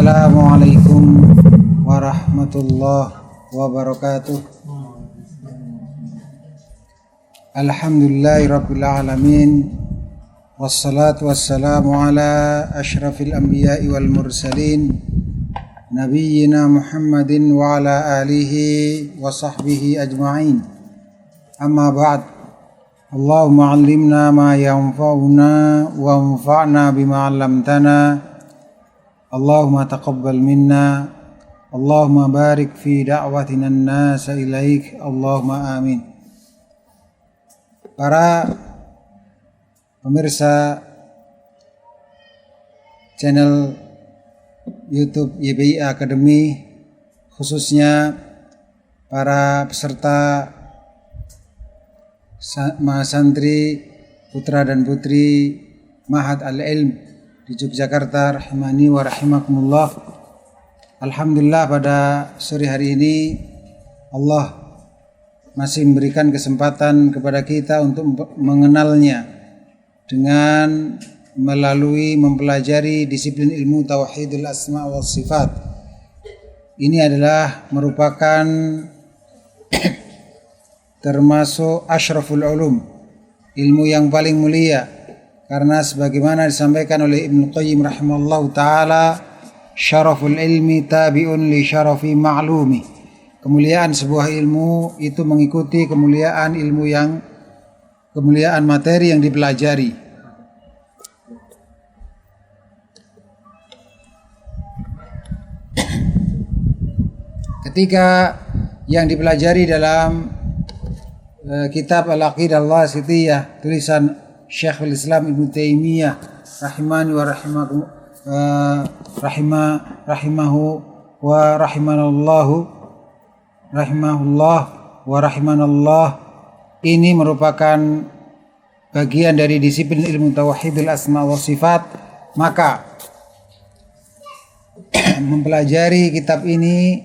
Assalamualaikum warahmatullahi wabarakatuh. Alhamdulillahirabbil alamin. Wassalatu wassalamu ala asyrafil anbiya'i wal mursalin nabiyyina Muhammadin wa ala alihi wa sahbihi ajma'in. Amma ba'd. Allahumma 'allimna ma yanfa'una wa anfa'na bima 'allamtana. Allahumma taqabbal minna. Allahumma barik fi da'watina an-nasa ilaik. Allahumma amin. Para pemirsa channel YouTube YBI Academy, khususnya para peserta mahasantri putra dan putri Ma'had Al-Ilm di Yogyakarta, rahimani wa rahimakumullah. Alhamdulillah, pada sore hari ini Allah masih memberikan kesempatan kepada kita untuk mengenalnya dengan melalui mempelajari disiplin ilmu tauhidul asma wa sifat. Ini adalah merupakan termasuk asyraful ulum, ilmu yang paling mulia, karena sebagaimana disampaikan oleh Ibnu Qayyim rahimahullahu taala, syaraful ilmi tabi'un li syarafi ma'lumi. Kemuliaan sebuah ilmu itu mengikuti kemuliaan kemuliaan materi yang dipelajari. Ketika yang dipelajari dalam kitab Al-Aqidah Al-Wasithiyah tulisan Syekhul Islam Ibnu Taimiyah rahimani wa rahimahu wa rahimahullah wa rahimanallah, ini merupakan bagian dari disiplin ilmu tauhidul asma wa sifat. Maka mempelajari kitab ini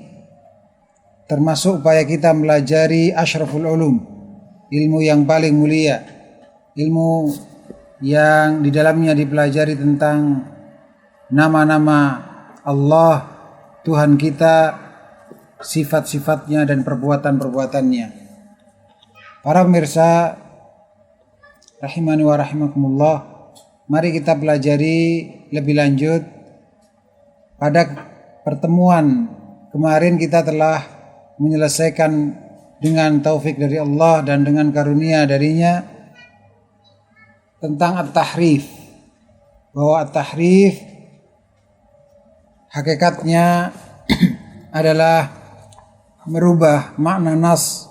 termasuk upaya kita mempelajari asyraful ulum, ilmu yang paling mulia, ilmu yang di dalamnya dipelajari tentang nama-nama Allah, Tuhan kita, sifat-sifatnya dan perbuatan-perbuatannya. Para pemirsa rahimani wa rahimakumullah, mari kita pelajari lebih lanjut. Pada pertemuan kemarin kita telah menyelesaikan dengan taufik dari Allah dan dengan karunia darinya tentang at-tahrif, bahwa at-tahrif hakikatnya adalah merubah makna nas,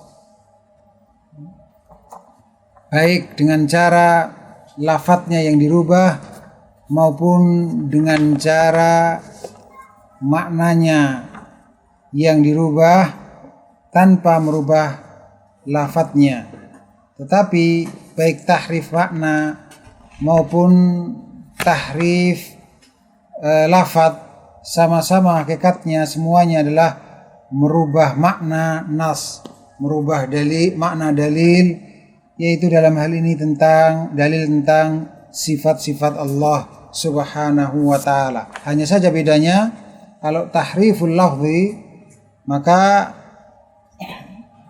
baik dengan cara lafadznya yang dirubah maupun dengan cara maknanya yang dirubah tanpa merubah lafadznya. Tetapi baik tahrif makna maupun tahrif lafadz, sama-sama hakikatnya semuanya adalah merubah makna nas, merubah makna dalil, yaitu dalam hal ini dalil tentang sifat-sifat Allah subhanahu wa ta'ala. Hanya saja bedanya, kalau tahriful lafzi maka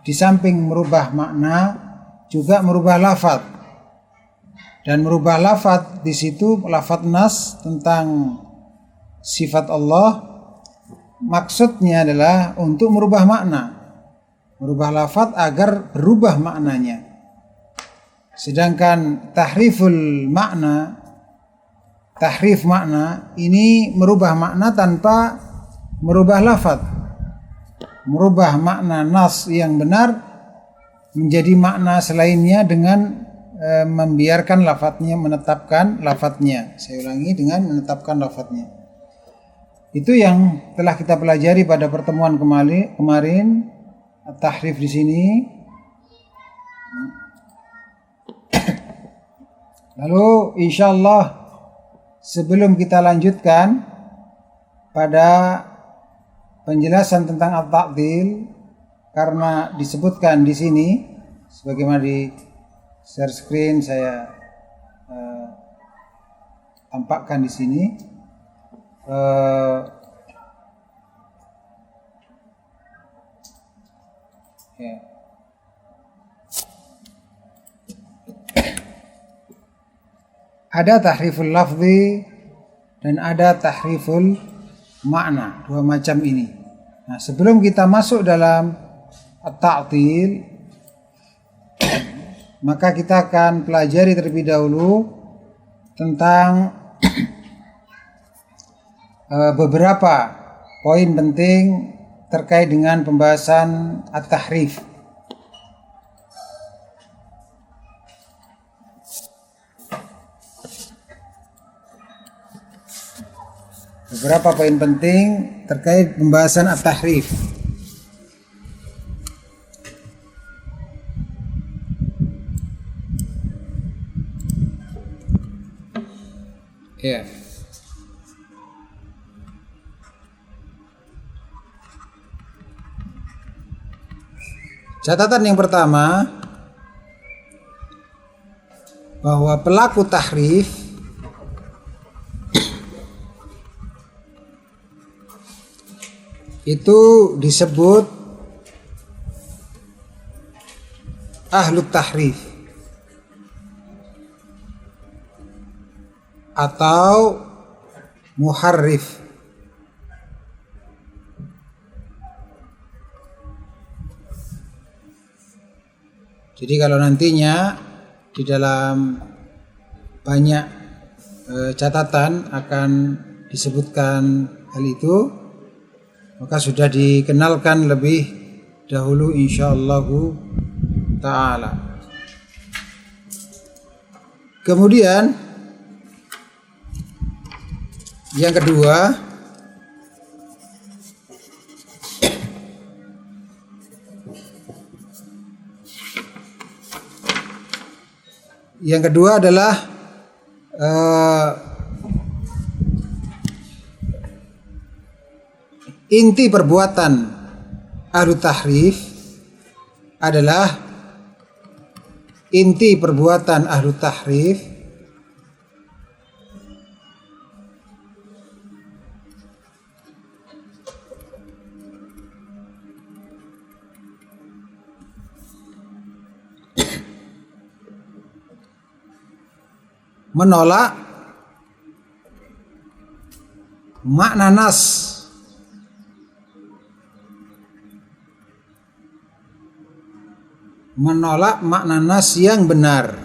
di samping merubah makna juga merubah lafadz, dan merubah lafadz di situ lafadz nas tentang sifat Allah, maksudnya adalah untuk merubah makna, merubah lafadz agar berubah maknanya. Sedangkan tahrif makna ini merubah makna tanpa merubah lafadz, merubah makna nas yang benar menjadi makna selainnya dengan membiarkan lafadznya, menetapkan lafadznya. Saya ulangi, dengan menetapkan lafadznya. Itu yang telah kita pelajari pada pertemuan kemarin. Tahrif di sini. Lalu insyaallah sebelum kita lanjutkan pada penjelasan tentang at-ta'dil, karena disebutkan di sini sebagaimana di share screen saya tampakkan di sini, Ada tahriful lafzi dan ada tahriful makna, dua macam ini. Nah, sebelum kita masuk dalam at-ta'til, maka kita akan pelajari terlebih dahulu tentang beberapa poin penting terkait dengan pembahasan at-tahrif. Beberapa poin penting terkait pembahasan at-tahrif. Ya. Catatan yang pertama, bahwa pelaku tahrif itu disebut ahlut tahrif atau muharrif. Jadi kalau nantinya di dalam banyak catatan akan disebutkan hal itu, maka sudah dikenalkan lebih dahulu insyaallah ta'ala. Kemudian yang kedua, adalah inti perbuatan ahlu tahrif adalah inti perbuatan ahlu tahrif menolak makna nas, menolak makna nas yang benar.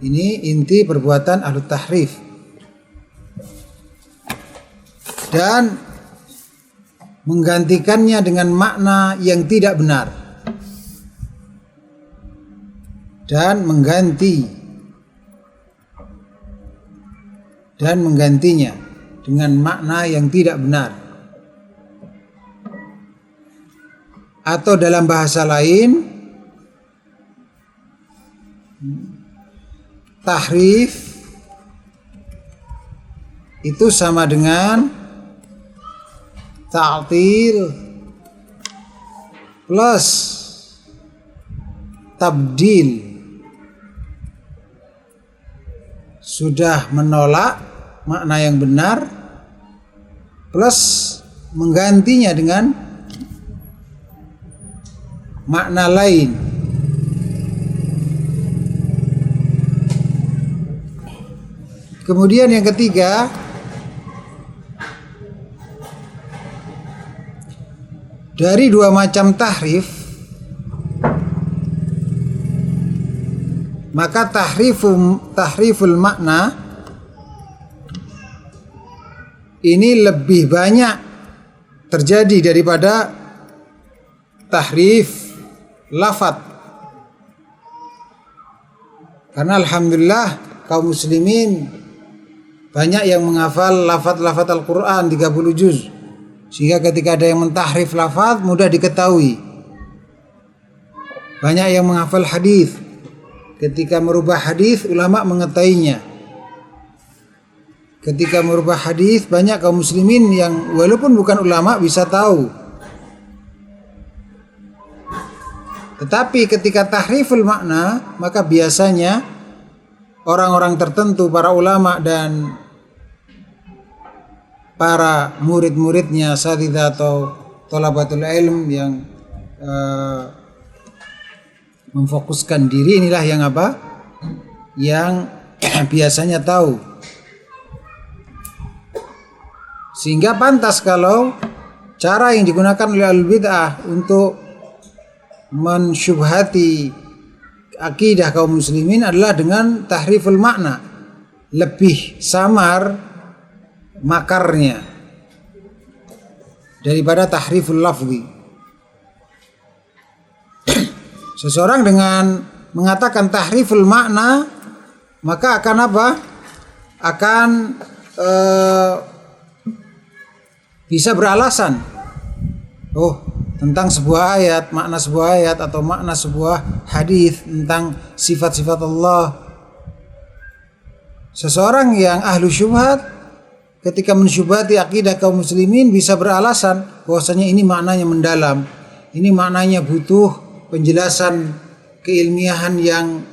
Ini inti perbuatan ahlu tahrif. Dan menggantikannya dengan makna yang tidak benar. Dan menggantinya dengan makna yang tidak benar. Atau dalam bahasa lain, tahrif itu sama dengan ta'til plus tabdil. Sudah menolak makna yang benar plus menggantinya dengan makna lain. Kemudian yang ketiga, dari dua macam tahrif, maka tahriful makna ini lebih banyak terjadi daripada tahrif lafadz. Karena alhamdulillah kaum muslimin banyak yang menghafal lafadz-lafadz Al-Quran 30 juz, sehingga ketika ada yang mentahrif lafadz mudah diketahui. Banyak yang menghafal hadis, ketika merubah hadis ulama mengetahuinya. Ketika merubah hadis banyak kaum muslimin yang walaupun bukan ulama bisa tahu. Tetapi ketika tahriful makna, maka biasanya orang-orang tertentu, para ulama dan para murid-muridnya, asatidzah atau thalabatul ilm yang memfokuskan diri, inilah yang yang biasanya tahu. Sehingga pantas kalau cara yang digunakan oleh ahlul bid'ah untuk mensyubhati akidah kaum muslimin adalah dengan tahriful makna, lebih samar makarnya daripada tahriful lafzi. Seseorang dengan mengatakan tahriful makna, maka akan apa? Akan bisa beralasan, oh, tentang sebuah ayat, makna sebuah ayat atau makna sebuah hadis tentang sifat-sifat Allah. Seseorang yang ahlu syubhat ketika mensyubhati akidah kaum muslimin bisa beralasan bahwasanya ini maknanya mendalam, ini maknanya butuh penjelasan keilmiahan yang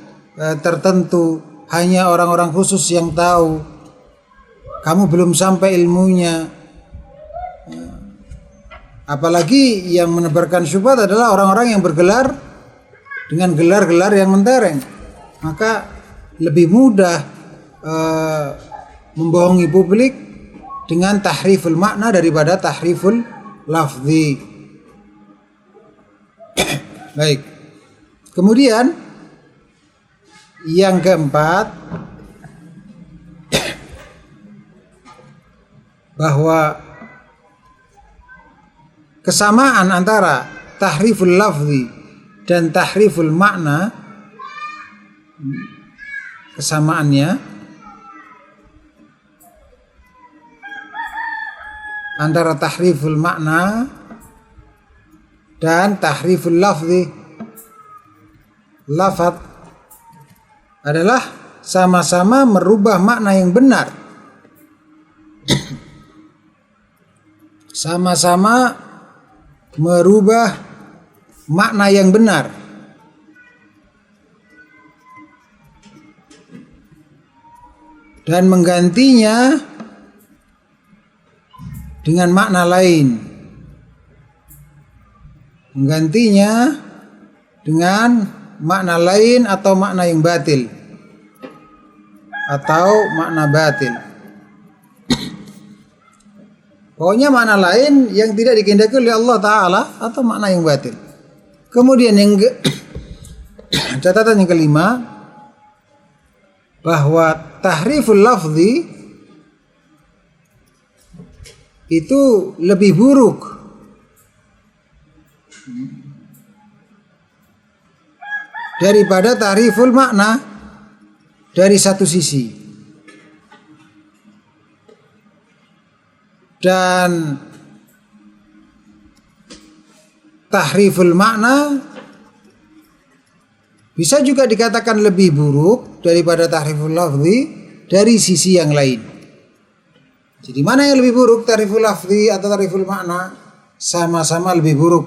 tertentu, hanya orang-orang khusus yang tahu, kamu belum sampai ilmunya. Apalagi yang menebarkan syubhat adalah orang-orang yang bergelar dengan gelar-gelar yang mentereng, maka lebih mudah membohongi publik dengan tahriful makna daripada tahriful lafzi. Baik. Kemudian yang keempat, bahwa kesamaan antara tahriful lafzi dan tahriful makna, kesamaannya antara tahriful makna dan tahriful lafzi, lafaz adalah sama-sama merubah makna yang benar, sama-sama merubah makna yang benar, dan menggantinya dengan makna lain, menggantinya dengan makna lain atau makna yang batil atau makna batil. Pokoknya makna lain yang tidak dikehendaki oleh Allah Ta'ala atau makna yang batil. Kemudian yang catatan yang kelima, bahwa tahriful lafzi itu lebih buruk daripada tahriful makna dari satu sisi. Dan tahriful makna bisa juga dikatakan lebih buruk daripada tahriful lafzi dari sisi yang lain. Jadi mana yang lebih buruk, tahriful lafzi atau tahriful makna? Sama-sama lebih buruk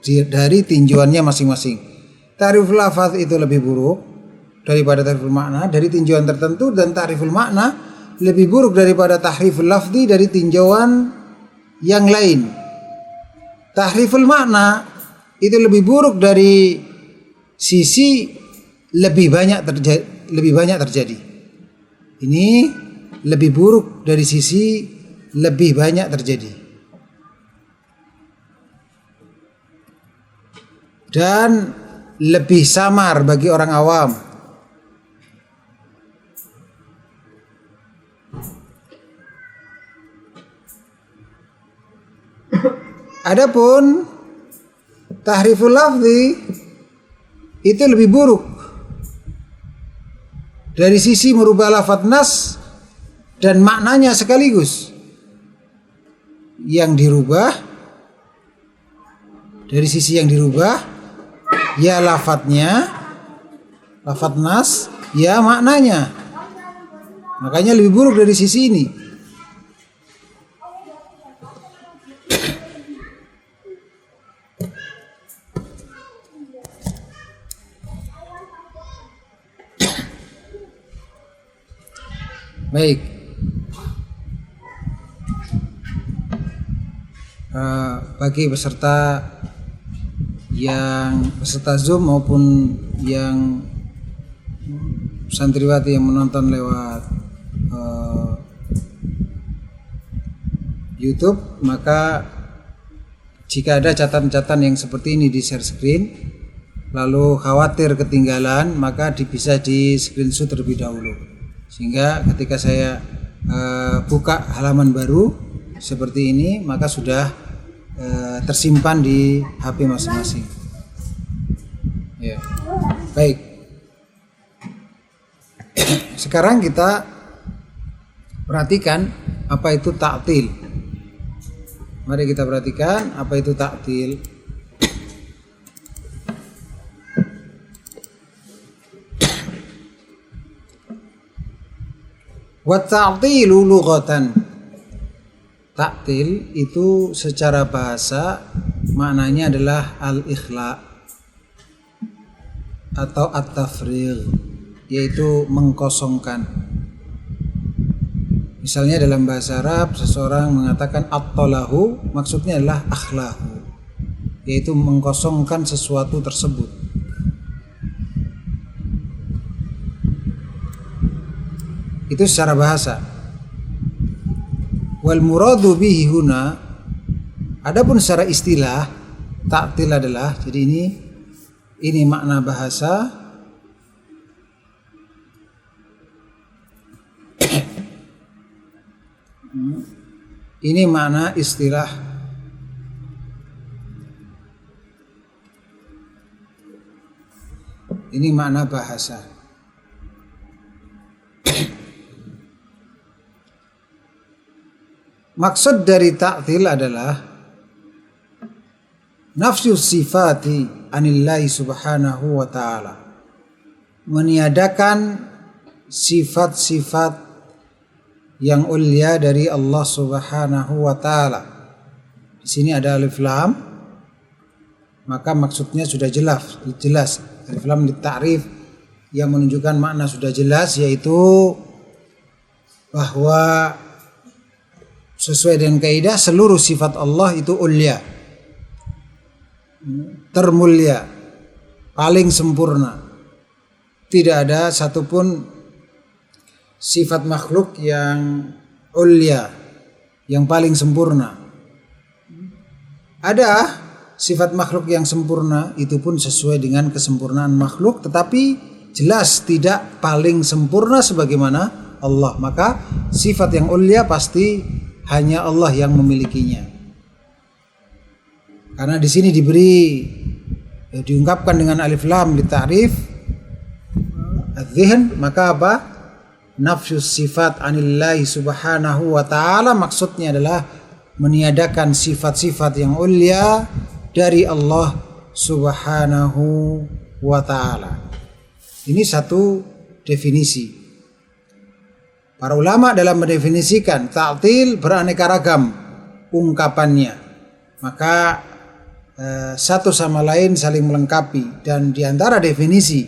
dari tinjauannya masing-masing. Tahriful lafaz itu lebih buruk daripada tahriful makna dari tinjauan tertentu, dan tahriful makna lebih buruk daripada tahriful lafzi dari tinjauan yang lain. Tahriful makna itu lebih buruk dari sisi lebih banyak terjadi. Ini lebih buruk dari sisi lebih banyak terjadi. Dan lebih samar bagi orang awam. Adapun tahriful lafzi itu lebih buruk dari sisi merubah lafaz nas dan maknanya sekaligus. Yang dirubah, dari sisi yang dirubah, ya lafadznya, lafaz nas, ya maknanya. Makanya lebih buruk dari sisi ini. Baik, bagi peserta Zoom maupun yang santriwati yang menonton lewat YouTube, maka jika ada catatan-catatan yang seperti ini di share screen, lalu khawatir ketinggalan, maka bisa di screenshot terlebih dahulu, sehingga ketika saya buka halaman baru seperti ini, maka sudah tersimpan di HP masing-masing. Ya, baik. Sekarang kita perhatikan apa itu ta'til. Mari kita perhatikan apa itu ta'til. Wa ta'tilu lughatan. Ta'til itu secara bahasa maknanya adalah al-ikhla atau at-tafrigh, yaitu mengkosongkan. Misalnya dalam bahasa Arab seseorang mengatakan at-talahu, maksudnya adalah akhlahu, yaitu mengkosongkan sesuatu tersebut. Itu secara bahasa. Wal muradu bihi huna, adapun secara istilah ta'til adalah, jadi ini makna bahasa. Ini makna istilah. Ini makna bahasa. Maksud dari ta'til adalah nafsu sifati anillahi subhanahu wa ta'ala, meniadakan sifat-sifat yang ulia dari Allah subhanahu wa ta'ala. Di sini ada alif lam, maka maksudnya sudah jelas. Alif lam litta'rif yang menunjukkan makna sudah jelas, yaitu bahwa sesuai dengan kaidah seluruh sifat Allah itu ulia, termulia, paling sempurna. Tidak ada satupun sifat makhluk yang ulia, yang paling sempurna. Ada sifat makhluk yang sempurna, itu pun sesuai dengan kesempurnaan makhluk, tetapi jelas tidak paling sempurna sebagaimana Allah. Maka sifat yang ulia pasti hanya Allah yang memilikinya. Karena di sini diungkapkan dengan alif lam li ta'rif adz-dzihn, maka apa? Nafsu sifat anillahi subhanahu wa ta'ala, maksudnya adalah meniadakan sifat-sifat yang ulia dari Allah subhanahu wa ta'ala. Ini satu definisi. Para ulama dalam mendefinisikan ta'til beraneka ragam ungkapannya, maka satu sama lain saling melengkapi. Dan diantara definisi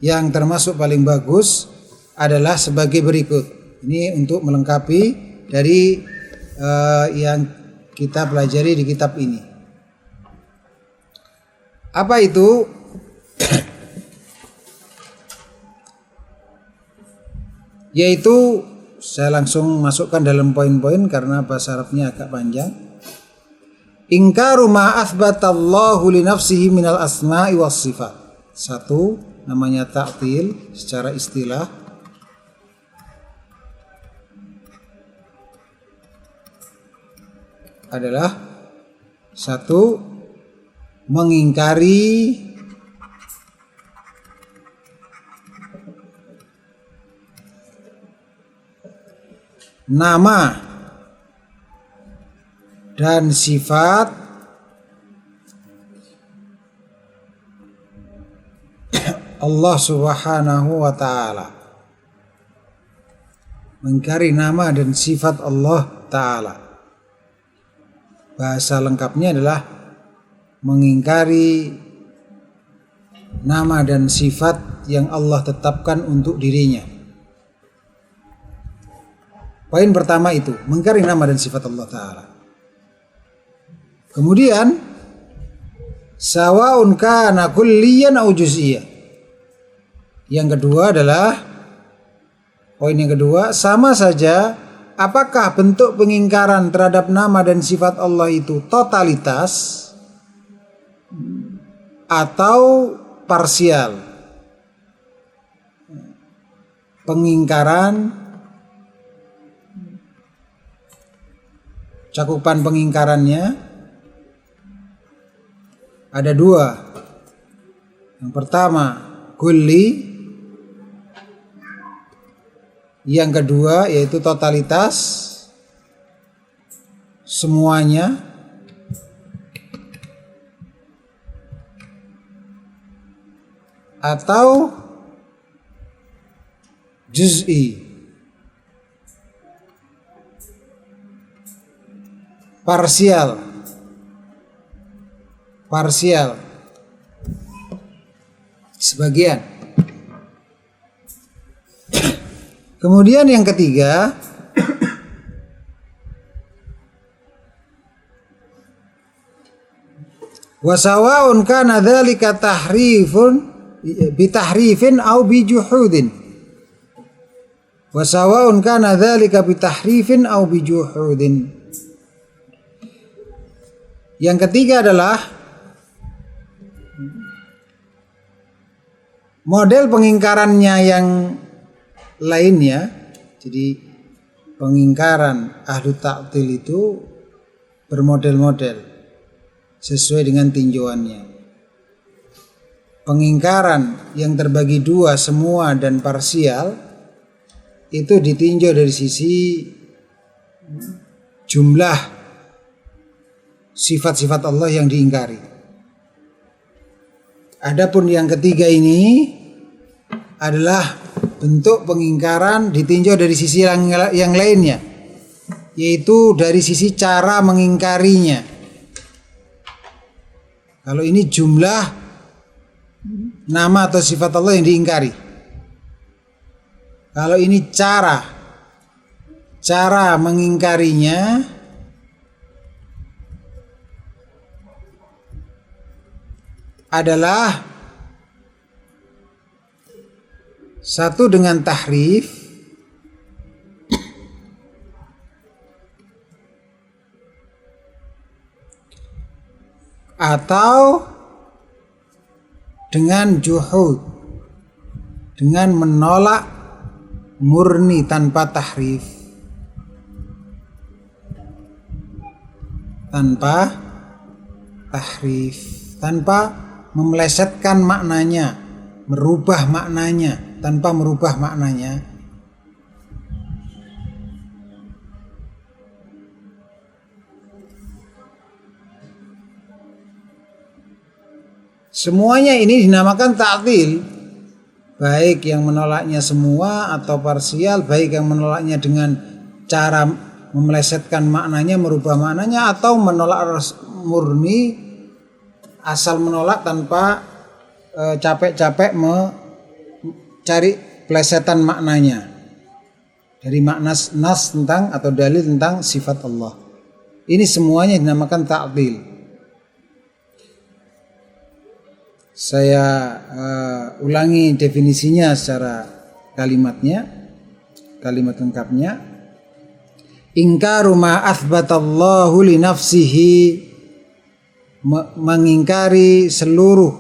yang termasuk paling bagus adalah sebagai berikut. Ini untuk melengkapi dari yang kita pelajari di kitab ini. Apa itu? Yaitu, saya langsung masukkan dalam poin-poin karena bahasa Arabnya agak panjang. Ingkaru ma athbatallahu li nafsihi minal asma'i was sifat. Satu, namanya ta'til secara istilah. Adalah satu, mengingkari nama dan sifat Allah subhanahu wa ta'ala. Mengingkari nama dan sifat Allah ta'ala. Bahasa lengkapnya adalah mengingkari nama dan sifat yang Allah tetapkan untuk dirinya. Poin pertama itu, mengingkari nama dan sifat Allah Ta'ala. Kemudian, sawa'un kana kulliyan au juz'iyyan. Yang kedua adalah Poin yang kedua, sama saja apakah bentuk pengingkaran terhadap nama dan sifat Allah itu totalitas atau parsial. Pengingkaran, cakupan pengingkarannya ada dua. Yang pertama kulli, yang kedua yaitu totalitas, semuanya. Atau juz'i, parsial, sebagian. Kemudian yang ketiga, wasawa'un kana dzalika tahrifun bitahrifin au bijuhudin. Wasawa'un kana dzalika bitahrifin au bijuhudin. Yang ketiga adalah model pengingkarannya yang lainnya. Jadi pengingkaran ahlu ta'til itu bermodel-model sesuai dengan tinjauannya. Pengingkaran yang terbagi dua, semua dan parsial, itu ditinjau dari sisi jumlah sifat-sifat Allah yang diingkari. Adapun yang ketiga ini adalah bentuk pengingkaran ditinjau dari sisi yang lainnya, yaitu dari sisi cara mengingkarinya. Kalau ini jumlah nama atau sifat Allah yang diingkari. Kalau ini cara mengingkarinya adalah satu dengan tahrif atau dengan juhud, dengan menolak murni tanpa tahrif, tanpa memelesetkan maknanya, merubah maknanya, tanpa merubah maknanya. Semuanya ini dinamakan ta'til, baik yang menolaknya semua atau parsial, baik yang menolaknya dengan cara memelesetkan maknanya, merubah maknanya, atau menolak murni, asal menolak tanpa capek-capek mencari pelesetan maknanya dari makna nas tentang atau dalil tentang sifat Allah. Ini semuanya dinamakan ta'til. Saya ulangi definisinya secara kalimat lengkapnya. Ingkaru ma athbatallahu li nafsihi, mengingkari seluruh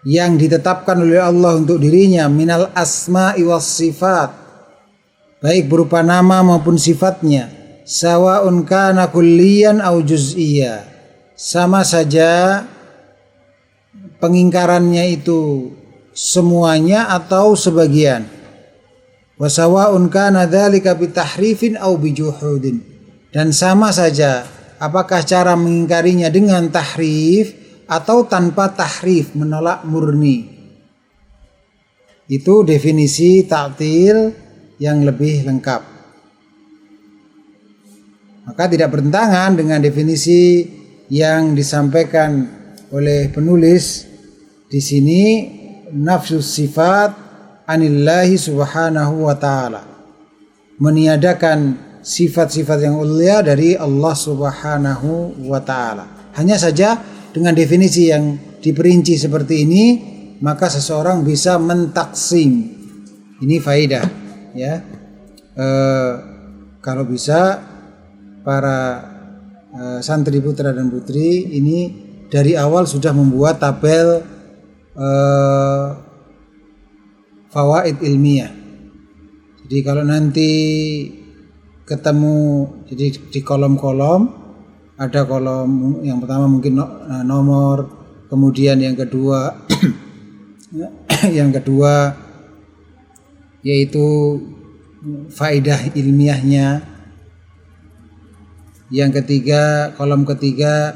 yang ditetapkan oleh Allah untuk dirinya, minal asma'i was sifat, baik berupa nama maupun sifatnya, sawa'un kana kulliyan au juz'iyya, sama saja pengingkarannya itu semuanya atau sebagian. Wa sawa'un kana dzalika bitahrifin au bijuhudin, dan sama saja apakah cara mengingkarinya dengan tahrif atau tanpa tahrif, menolak murni. Itu definisi ta'til yang lebih lengkap. Maka tidak bertentangan dengan definisi yang disampaikan oleh penulis di sini, nafsus sifat anillahi subhanahu wa ta'ala, meniadakan sifat-sifat yang mulia dari Allah subhanahu wa ta'ala. Hanya saja dengan definisi yang diperinci seperti ini, maka seseorang bisa mentaksim. Ini faedah ya. Kalau bisa para santri putra dan putri ini dari awal sudah membuat tabel fawaid ilmiah. Jadi kalau nanti ketemu, jadi di kolom-kolom ada kolom yang pertama mungkin nomor, kemudian yang kedua yaitu faedah ilmiahnya, yang ketiga, kolom ketiga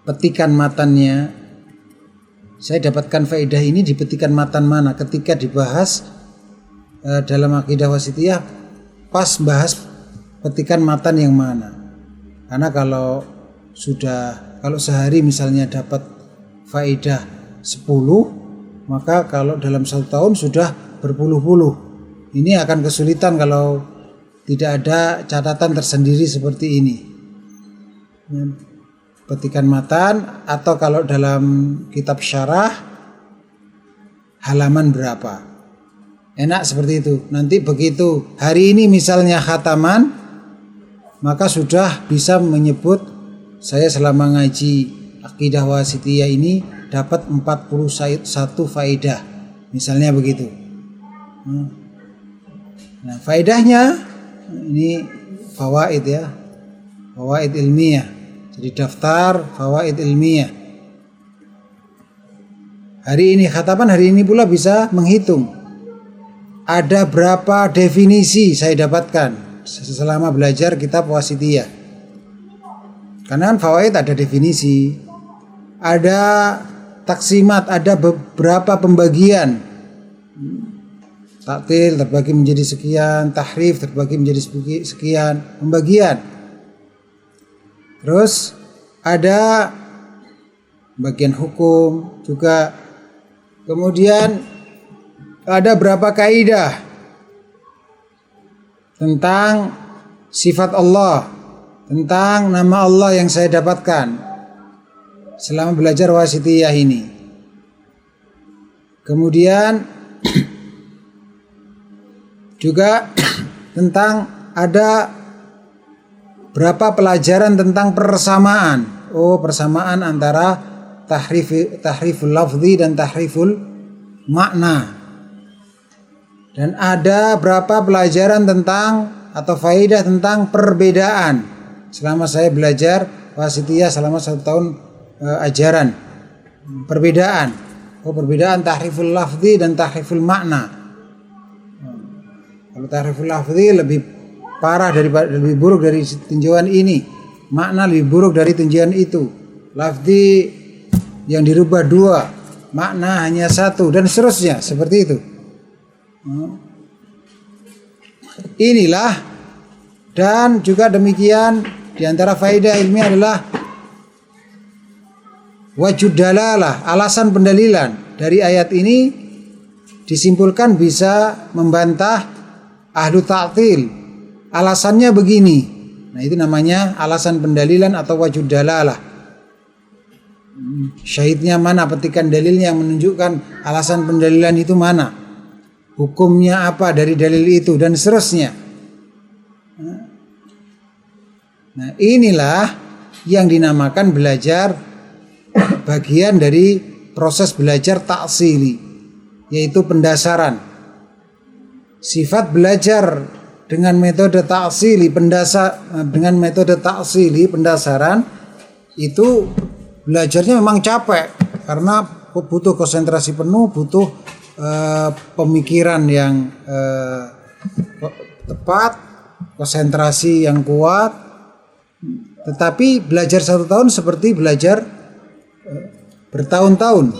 petikan matannya. Saya dapatkan faedah ini di petikan matan mana ketika dibahas dalam akidah wasitiyah, pas bahas petikan matan yang mana. Karena kalau sehari misalnya dapat faedah 10, maka kalau dalam 1 tahun sudah berpuluh-puluh. Ini akan kesulitan kalau tidak ada catatan tersendiri seperti ini. Petikan matan, atau kalau dalam kitab syarah halaman berapa. Enak seperti itu. Nanti begitu hari ini misalnya khataman, maka sudah bisa menyebut saya selama ngaji akidah wasitiyah ini dapat 41 faedah. Misalnya begitu. Nah, faedahnya ini fawaid ya. Fawaid ilmiah. Jadi daftar fawaid ilmiah. Hari ini khataman, hari ini pula bisa menghitung ada berapa definisi saya dapatkan selama belajar kitab wasitiyah. Karena fawaid ada definisi, ada taksimat, ada beberapa pembagian. Taktil terbagi menjadi sekian, tahrif terbagi menjadi sekian, pembagian. Terus ada bagian hukum juga. Kemudian ada berapa kaidah tentang sifat Allah, tentang nama Allah yang saya dapatkan selama belajar wasitiyah ini. Kemudian juga tentang ada berapa pelajaran tentang persamaan. Persamaan antara tahriful lafzi dan tahriful makna. Dan ada berapa pelajaran tentang atau faedah tentang perbedaan selama saya belajar wasitiyah selama 1 tahun ajaran. Perbedaan. Perbedaan tahriful lafzi dan tahriful makna. Kalau tahriful lafzi lebih parah lebih buruk dari tinjauan ini, makna lebih buruk dari tinjauan itu. Lafzi yang dirubah 2, makna hanya 1, dan seterusnya seperti itu. Inilah, dan juga demikian di antara faedah ilmiah adalah wajud dalalah, alasan pendalilan dari ayat ini disimpulkan bisa membantah ahlu ta'til. Alasannya begini. Nah, itu namanya alasan pendalilan atau wajud dalalah. Syahidnya mana, petikan dalilnya yang menunjukkan alasan pendalilan itu mana, hukumnya apa dari dalil itu, dan seterusnya. Nah, inilah yang dinamakan belajar, bagian dari proses belajar ta'sili, yaitu pendasaran. Sifat belajar dengan metode ta'sili, pendasaran itu belajarnya memang capek karena butuh konsentrasi penuh, butuh pemikiran yang tepat, konsentrasi yang kuat. Tetapi belajar 1 tahun seperti belajar bertahun-tahun,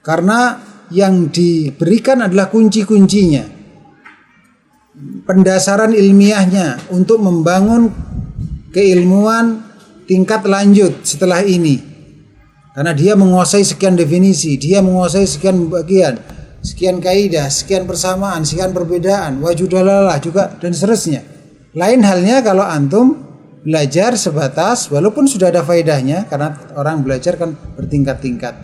karena yang diberikan adalah kunci-kuncinya, pendasaran ilmiahnya untuk membangun keilmuan tingkat lanjut setelah ini. Karena dia menguasai sekian definisi, dia menguasai sekian bagian, sekian kaidah, sekian persamaan, sekian perbedaan, wajudalalah juga, dan seterusnya. Lain halnya kalau antum belajar sebatas, walaupun sudah ada faedahnya, karena orang belajar kan bertingkat-tingkat.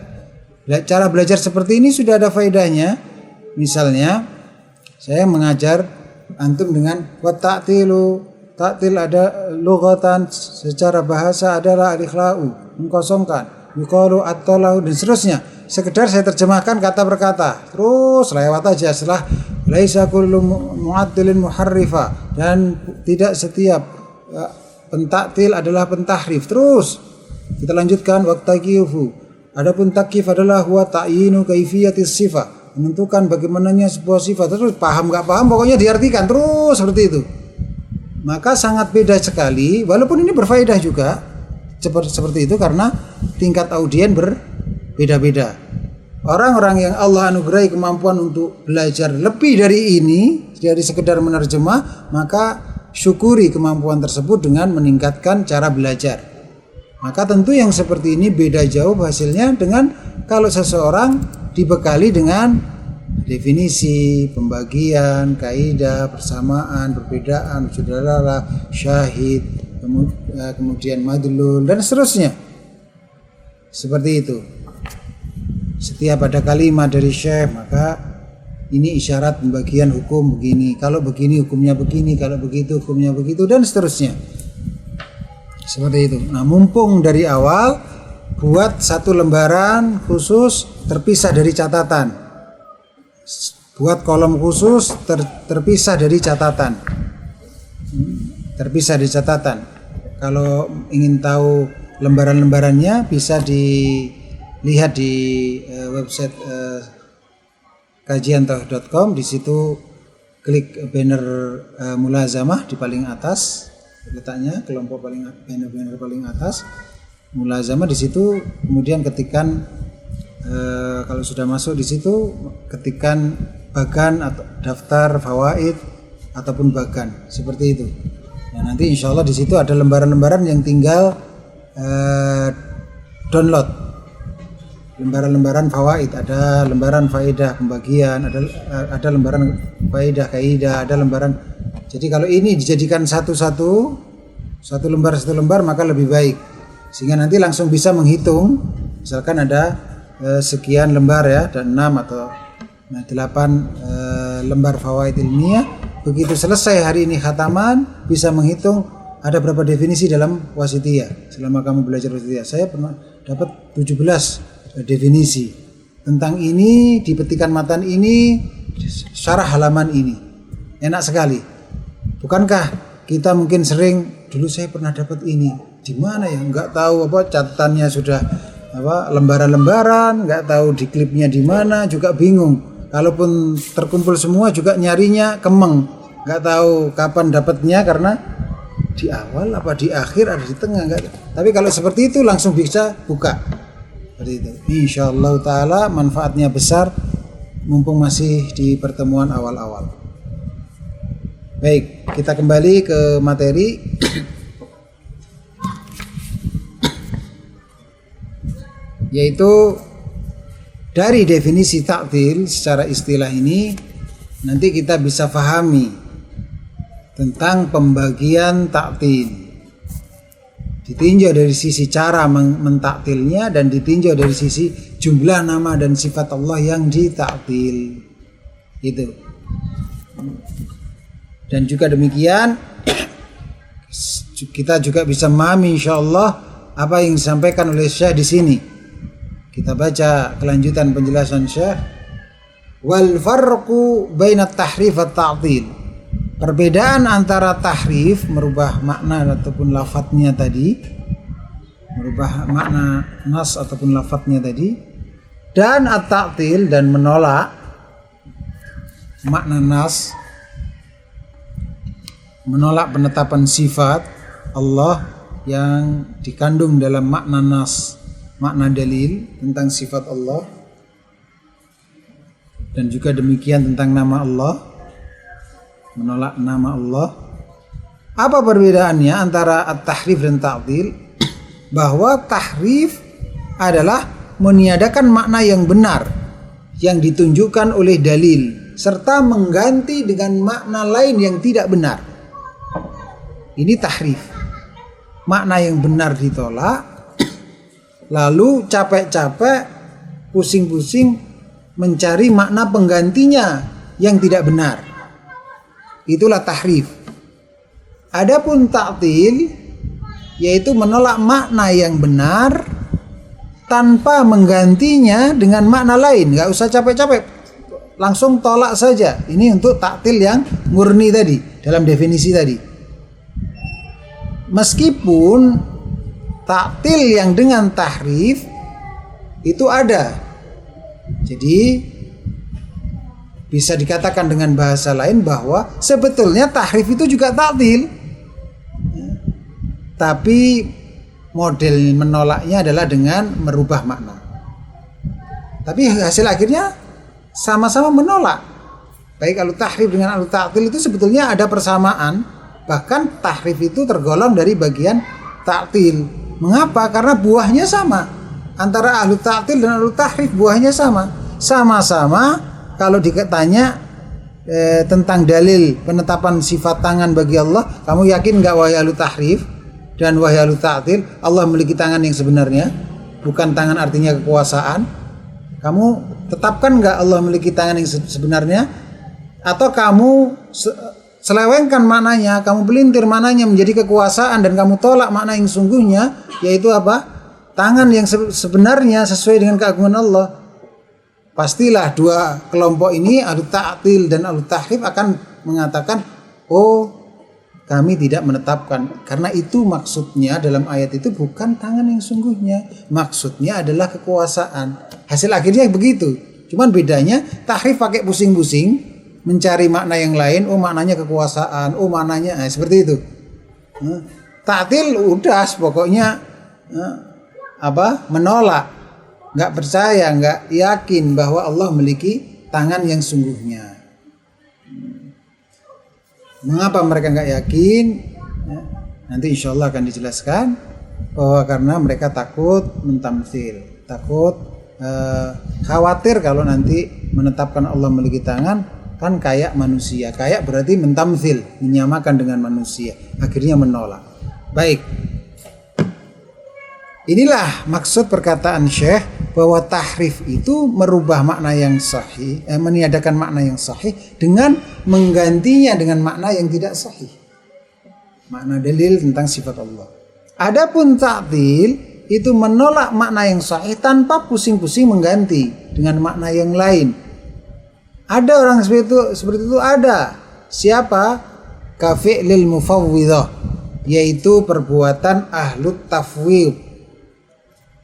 Cara belajar seperti ini sudah ada faedahnya. Misalnya saya mengajar antum dengan ta'tilu. Ta'til ada lughatan, secara bahasa adalah al-ikhla'u, mengkosongkan, yuqalu at-talahu, dan seterusnya. Sekedar saya terjemahkan kata per kata, terus lewat aja. Setelah laisa kullu mu'attilin muharrifa, dan tidak setiap pentaktil adalah pentahrif. Terus kita lanjutkan waqtaqifu. Adapun takyif adalah huwa ta'yinu kaifiyatis sifah, menentukan bagaimananya sebuah sifat. Terus paham enggak paham pokoknya diartikan terus seperti itu. Maka sangat beda sekali, walaupun ini berfaedah juga seperti itu karena tingkat audien berbeda-beda. Orang-orang yang Allah anugerahi kemampuan untuk belajar lebih dari ini, dari sekedar menerjemah, maka syukuri kemampuan tersebut dengan meningkatkan cara belajar. Maka tentu yang seperti ini beda jauh hasilnya dengan kalau seseorang dibekali dengan definisi, pembagian, kaidah, persamaan, perbedaan, saudara, syahid, kemudian madlul, dan seterusnya. Seperti itu. Setiap ada kalimat dari syekh, maka ini isyarat pembagian hukum begini. Kalau begini hukumnya begini, kalau begitu hukumnya begitu, dan seterusnya. Seperti itu. Nah, mumpung dari awal buat satu lembaran khusus terpisah dari catatan. Buat kolom khusus terpisah dari catatan. Terpisah dari catatan. Kalau ingin tahu lembaran-lembarannya bisa dilihat di website kajiantauhid.com. Di situ klik banner mulazamah di paling atas, letaknya kelompok banner paling atas mulazamah. Di situ kemudian ketikkan kalau sudah masuk di situ ketikkan bagan atau daftar fawaid ataupun bagan seperti itu. Nah, nanti insya Allah di situ ada lembaran-lembaran yang tinggal download. Lembaran-lembaran fawaid, ada lembaran faedah pembagian, ada lembaran faedah kaidah, ada lembaran. Jadi kalau ini dijadikan satu lembar maka lebih baik, sehingga nanti langsung bisa menghitung. Misalkan ada sekian lembar ya, dan 6 atau 8 lembar fawaid ilmiah. Begitu selesai hari ini khataman, bisa menghitung ada berapa definisi dalam wasitiyah. Selama kamu belajar wasitiyah, saya pernah dapat 17 definisi tentang ini, dipetikan matan ini, syarah halaman ini. Enak sekali. Bukankah kita mungkin sering, dulu saya pernah dapat ini, di mana ya, nggak tahu apa catatannya sudah lembaran-lembaran, nggak tahu di klipnya di mana, juga bingung. Kalaupun terkumpul semua juga nyarinya kemeng, nggak tahu kapan dapatnya karena di awal apa di akhir ada di tengah nggak. Tapi kalau seperti itu langsung bisa buka seperti itu. Insyaallah taala manfaatnya besar mumpung masih di pertemuan awal-awal. Baik, kita kembali ke materi. Yaitu dari definisi ta'til secara istilah ini nanti kita bisa pahami tentang pembagian ta'til. Ditinjau dari sisi cara mentaktilnya dan ditinjau dari sisi jumlah nama dan sifat Allah yang ditaktil. Itu. Dan juga demikian kita juga bisa memahami insyaallah apa yang disampaikan oleh Syekh di sini. Kita baca kelanjutan penjelasan Syekh. Wal farqu bainat tahrif wat ta'til. Perbedaan antara tahrif merubah makna ataupun lafadznya tadi, merubah makna nas ataupun lafadznya tadi, dan at-ta'til dan menolak makna nas, menolak penetapan sifat Allah yang dikandung dalam makna nas, makna dalil tentang sifat Allah, dan juga demikian tentang nama Allah, menolak nama Allah. Apa perbedaannya antara at-tahrif dan ta'til? Bahwa tahrif adalah meniadakan makna yang benar yang ditunjukkan oleh dalil serta mengganti dengan makna lain yang tidak benar. Ini tahrif. Makna yang benar ditolak, lalu capek-capek pusing-pusing mencari makna penggantinya yang tidak benar. Itulah tahrif. Adapun ta'til yaitu menolak makna yang benar tanpa menggantinya dengan makna lain. Nggak usah capek-capek, langsung tolak saja. Ini untuk ta'til yang murni tadi, dalam definisi tadi. Meskipun ta'til yang dengan tahrif itu ada. Jadi bisa dikatakan dengan bahasa lain bahwa sebetulnya tahrif itu juga ta'til. Tapi model menolaknya adalah dengan merubah makna. Tapi hasil akhirnya sama-sama menolak. Baik al-tahrif dengan al-ta'til itu sebetulnya ada persamaan. Bahkan tahrif itu tergolong dari bagian ta'til. Mengapa? Karena buahnya sama. Antara ahlu ta'til dan ahlu tahrif buahnya sama. Sama-sama kalau ditanya tentang dalil penetapan sifat tangan bagi Allah, kamu yakin nggak wahai ahlu tahrif dan wahai ahlu ta'til Allah memiliki tangan yang sebenarnya? Bukan tangan artinya kekuasaan. Kamu tetapkan nggak Allah memiliki tangan yang sebenarnya? Atau kamu selewengkan maknanya, kamu pelintir maknanya menjadi kekuasaan dan kamu tolak makna yang sungguhnya, yaitu apa? Tangan yang sebenarnya sesuai dengan keagungan Allah. Pastilah dua kelompok ini, ahlu ta'til dan ahlu tahrif, akan mengatakan, oh kami tidak menetapkan. Karena itu maksudnya dalam ayat itu bukan tangan yang sungguhnya, maksudnya adalah kekuasaan. Hasil akhirnya begitu. Cuman bedanya tahrif pakai pusing-pusing mencari makna yang lain. Oh maknanya kekuasaan, oh maknanya seperti itu. Ta'til udah pokoknya menolak, nggak percaya, nggak yakin bahwa Allah memiliki tangan yang sungguhnya. Mengapa mereka nggak yakin? Nanti insya Allah akan dijelaskan bahwa karena mereka takut mentamtsil, takut khawatir kalau nanti menetapkan Allah memiliki tangan kan kayak manusia. Kayak berarti mentamtsil, menyamakan dengan manusia, akhirnya menolak. Baik, inilah maksud perkataan Syekh bahwa tahrif itu merubah makna yang sahih, meniadakan makna yang sahih dengan menggantinya dengan makna yang tidak sahih, makna dalil tentang sifat Allah. Adapun ta'til itu menolak makna yang sahih tanpa pusing-pusing mengganti dengan makna yang lain. Ada orang seperti itu ada. Siapa? Kafi'lil mufawwidhah, yaitu perbuatan ahlut tafwid.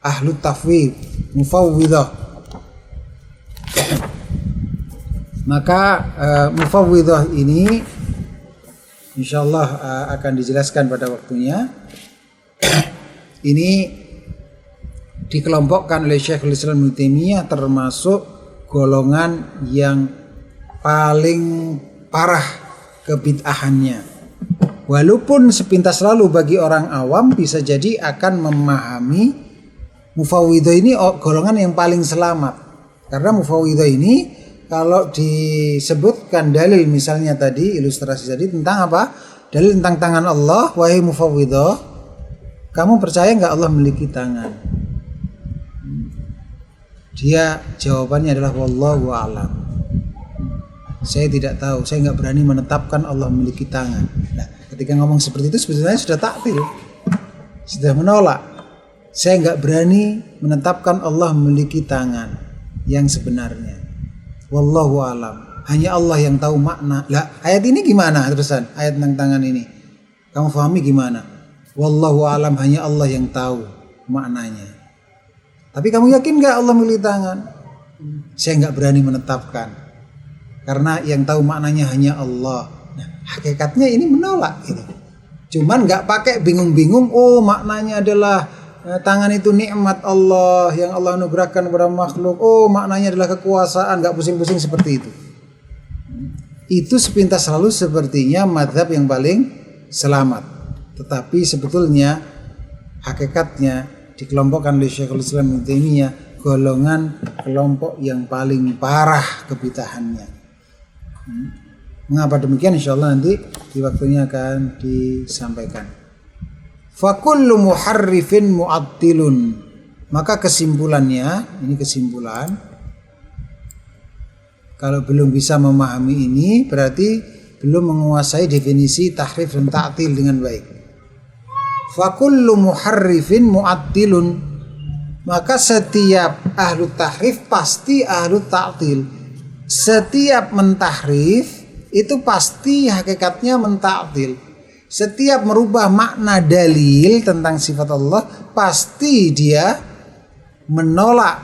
Ahlu tafwid, mufawwidah. Maka mufawwidah ini insyaallah akan dijelaskan pada waktunya. Ini dikelompokkan oleh Syekhul Islam Ibnu Taimiyah termasuk golongan yang paling parah kebid'ahannya. Walaupun sepintas lalu bagi orang awam bisa jadi akan memahami mufawwidah ini golongan yang paling selamat. Karena mufawwidah ini kalau disebutkan dalil misalnya tadi, ilustrasi tadi tentang apa? Dalil tentang tangan Allah, wahai mufawwidah, kamu percaya nggak Allah memiliki tangan? Dia jawabannya adalah wallahu a'lam. Saya tidak tahu, saya nggak berani menetapkan Allah memiliki tangan. Nah, ketika ngomong seperti itu sebetulnya sudah ta'til, sudah menolak. Saya nggak berani menetapkan Allah memiliki tangan yang sebenarnya. Wallahu a'lam. Hanya Allah yang tahu makna. Lah, ayat ini gimana terusan? Ayat tentang tangan ini. Kamu pahami gimana? Wallahu a'lam, hanya Allah yang tahu maknanya. Tapi kamu yakin nggak Allah memiliki tangan? Saya nggak berani menetapkan. Karena yang tahu maknanya hanya Allah. Nah, hakikatnya ini menolak gitu. Cuman nggak pakai bingung-bingung. Oh, maknanya adalah tangan itu nikmat Allah yang Allah anugerahkan kepada makhluk. Oh, maknanya adalah kekuasaan. Gak pusing-pusing seperti itu. Itu sepintas lalu sepertinya mazhab yang paling selamat. Tetapi sebetulnya hakikatnya dikelompokkan oleh Syekhul Islam Ibnu Taimiyah golongan kelompok yang paling parah kebid'ahannya. Mengapa demikian? Insyaallah nanti di waktunya akan disampaikan. Fakullu muharrifin mu'attilun Maka kesimpulannya, ini kesimpulan, kalau belum bisa memahami ini berarti belum menguasai definisi tahrif dan ta'til dengan baik. Fa kullu muharrifin mu'attilun, maka setiap ahlu tahrif pasti ahlu ta'til. Setiap mentahrif itu pasti hakikatnya mentaktil. Setiap merubah makna dalil tentang sifat Allah pasti dia menolak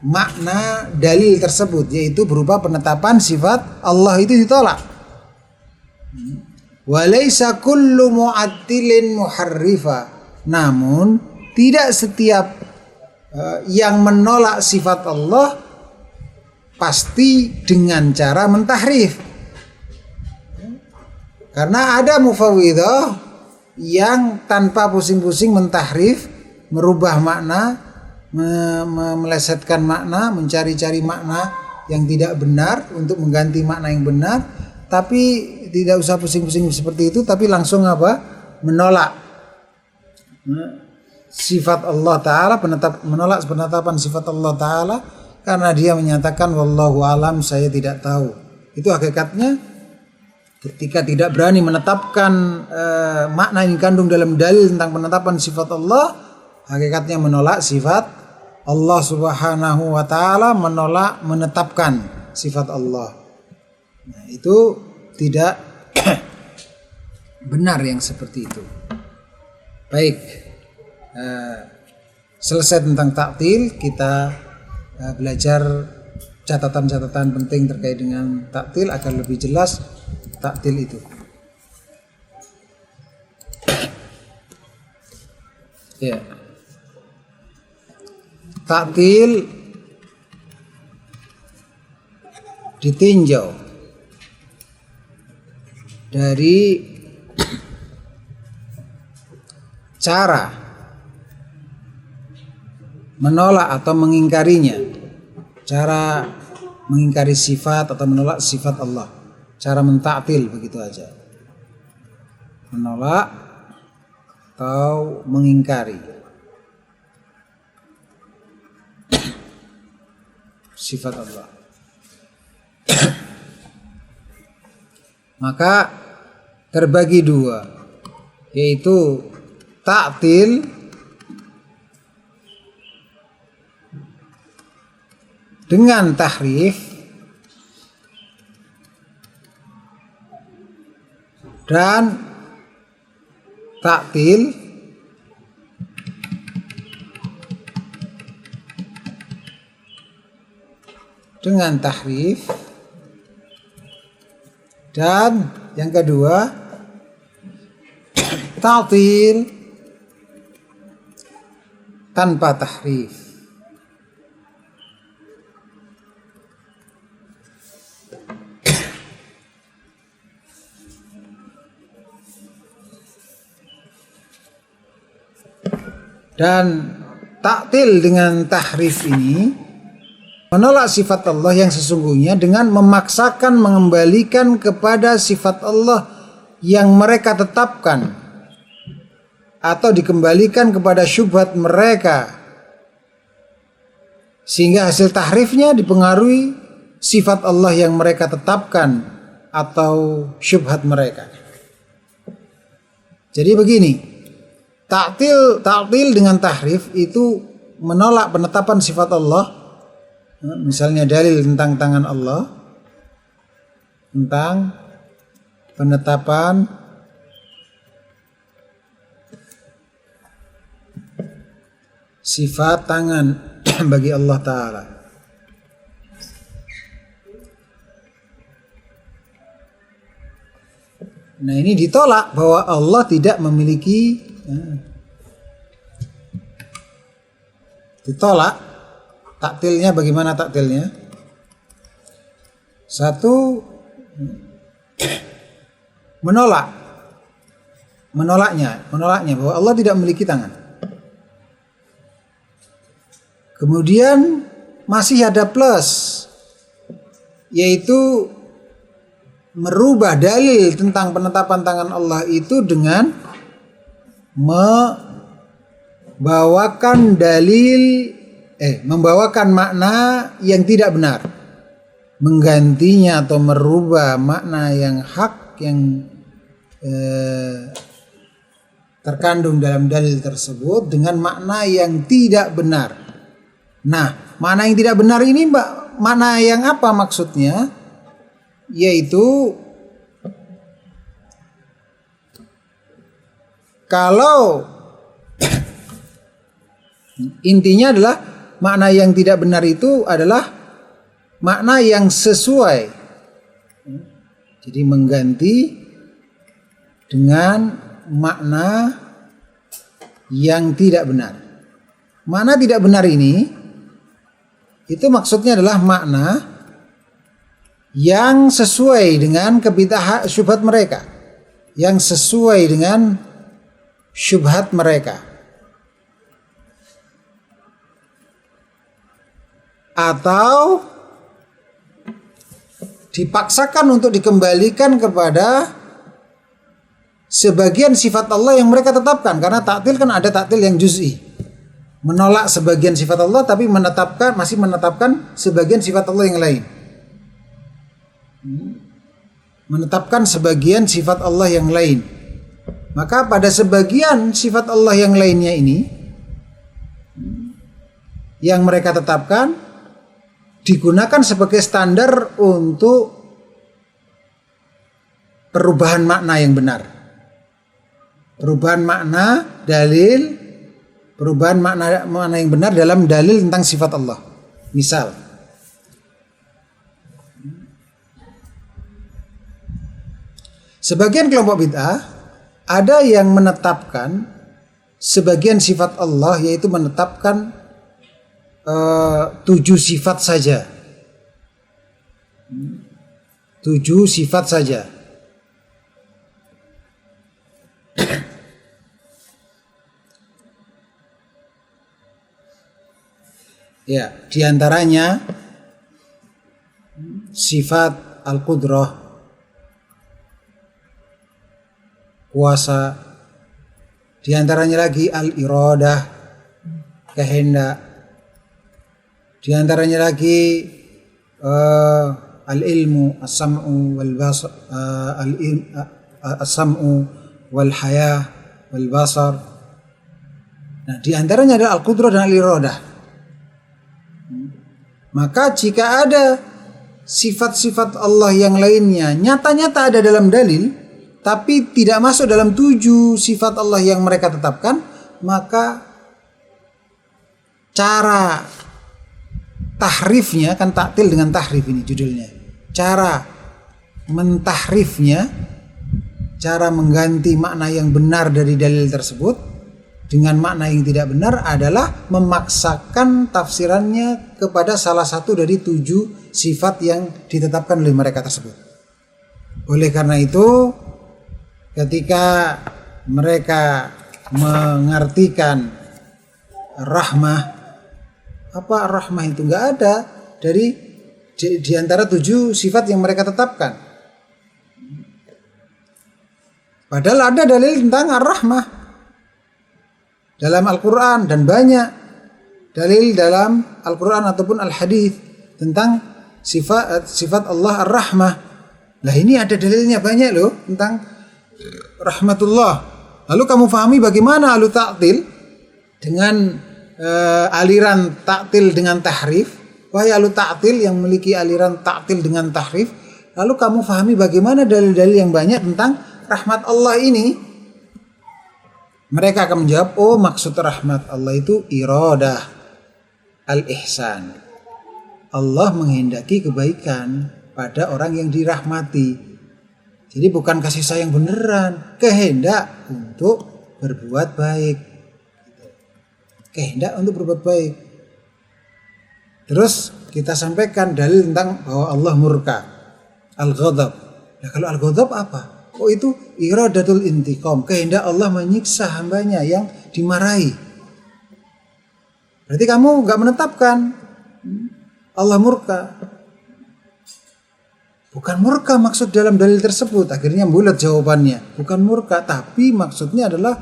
makna dalil tersebut, yaitu berupa penetapan sifat Allah itu ditolak. Walaysa kullu mu'attilin muharrifa, namun tidak setiap yang menolak sifat Allah pasti dengan cara mentahrif. Karena ada mufawwidhah yang tanpa pusing-pusing mentahrif, merubah makna, melesetkan makna, mencari-cari makna yang tidak benar untuk mengganti makna yang benar, tapi tidak usah pusing-pusing seperti itu, tapi langsung apa? Menolak sifat Allah Ta'ala, menolak penetapan sifat Allah Ta'ala, karena dia menyatakan wallahu alam, saya tidak tahu. Itu hakikatnya ketika tidak berani menetapkan makna yang dikandung dalam dalil tentang penetapan sifat Allah, hakikatnya menolak sifat Allah Subhanahu wa Ta'ala, menolak menetapkan sifat Allah. Nah, itu tidak benar yang seperti itu. Baik, selesai tentang taktil, kita belajar catatan-catatan penting terkait dengan taktil agar lebih jelas taktil itu. Ya. Taktil ditinjau dari cara menolak atau mengingkarinya, cara mengingkari sifat atau menolak sifat Allah, cara mentaktil, begitu aja, menolak atau mengingkari sifat Allah. Maka terbagi dua, yaitu taktil dengan tahrif dan taktil dengan tahrif, dan yang kedua taktil tanpa tahrif. Dan taktil dengan tahrif ini menolak sifat Allah yang sesungguhnya dengan memaksakan mengembalikan kepada sifat Allah yang mereka tetapkan, atau dikembalikan kepada syubhat mereka, sehingga hasil tahrifnya dipengaruhi sifat Allah yang mereka tetapkan atau syubhat mereka. Jadi begini, taktil dengan tahrif itu menolak penetapan sifat Allah. Misalnya dalil tentang tangan Allah, tentang penetapan sifat tangan bagi Allah Ta'ala. Nah, ini ditolak bahwa Allah tidak memiliki, ditolak. Taktilnya bagaimana taktilnya? Satu, menolaknya bahwa Allah tidak memiliki tangan. Kemudian masih ada plus, yaitu merubah dalil tentang penetapan tangan Allah itu dengan membawakan makna yang tidak benar, menggantinya atau merubah makna yang hak yang terkandung dalam dalil tersebut dengan makna yang tidak benar. Nah, makna yang tidak benar ini makna yang apa maksudnya? Yaitu kalau intinya adalah makna yang tidak benar itu adalah makna yang sesuai. Jadi mengganti dengan makna yang tidak benar. Makna tidak benar ini itu maksudnya adalah makna yang sesuai dengan kebid'ah syubhat mereka, yang sesuai dengan syubhat mereka, atau dipaksakan untuk dikembalikan kepada sebagian sifat Allah yang mereka tetapkan. Karena taktil kan ada taktil yang juz'i, menolak sebagian sifat Allah tapi masih menetapkan sebagian sifat Allah yang lain. Menetapkan sebagian sifat Allah yang lain. Maka pada sebagian sifat Allah yang lainnya ini yang mereka tetapkan digunakan sebagai standar untuk perubahan makna yang benar. Perubahan makna dalil, perubahan makna yang benar dalam dalil tentang sifat Allah. Misal, sebagian kelompok bid'ah ada yang menetapkan sebagian sifat Allah, yaitu menetapkan 7 sifat saja. 7 sifat saja. Ya, diantaranya sifat al-qudrah, kuasa. Diantaranya lagi al-iradah, kehendak. Diantaranya lagi al-ilmu, as-sam'u wal basar, as-sam'u wal hayah wal basar. Nah, diantaranya ada al-qudrah dan al-iradah. Maka jika ada sifat-sifat Allah yang lainnya nyata-nyata ada dalam dalil, tapi tidak masuk dalam 7 sifat Allah yang mereka tetapkan, maka cara tahrifnya, kan taktil dengan tahrif ini judulnya, cara mentahrifnya, cara mengganti makna yang benar dari dalil tersebut dengan makna yang tidak benar adalah memaksakan tafsirannya kepada salah satu dari 7 sifat yang ditetapkan oleh mereka tersebut. Oleh karena itu, ketika mereka mengartikan rahmah, apa rahmah itu nggak ada di antara 7 sifat yang mereka tetapkan. Padahal ada dalil tentang ar-rahmah dalam Al-Quran, dan banyak dalil dalam Al-Quran ataupun Al-Hadis tentang sifat Allah Ar-Rahmah. Nah, ini ada dalilnya banyak loh tentang rahmatullah. Lalu kamu pahami bagaimana alu ta'til dengan aliran ta'til dengan tahrif. Wahai alu ta'til yang memiliki aliran ta'til dengan tahrif, lalu kamu pahami bagaimana dalil-dalil yang banyak tentang rahmat Allah ini. Mereka akan menjawab, oh maksud rahmat Allah itu iradah al-ihsan. Allah menghendaki kebaikan pada orang yang dirahmati. Jadi bukan kasih sayang beneran, kehendak untuk berbuat baik. Kehendak untuk berbuat baik. Terus kita sampaikan dalil tentang bahwa Allah murka, al-ghadab. Nah, kalau al-ghadab apa? Oh, itu iradatul intiqam, kehendak Allah menyiksa hambanya yang dimarahi. Berarti kamu gak menetapkan Allah murka. Bukan murka maksud dalam dalil tersebut. Akhirnya bulat jawabannya. Bukan murka, tapi maksudnya adalah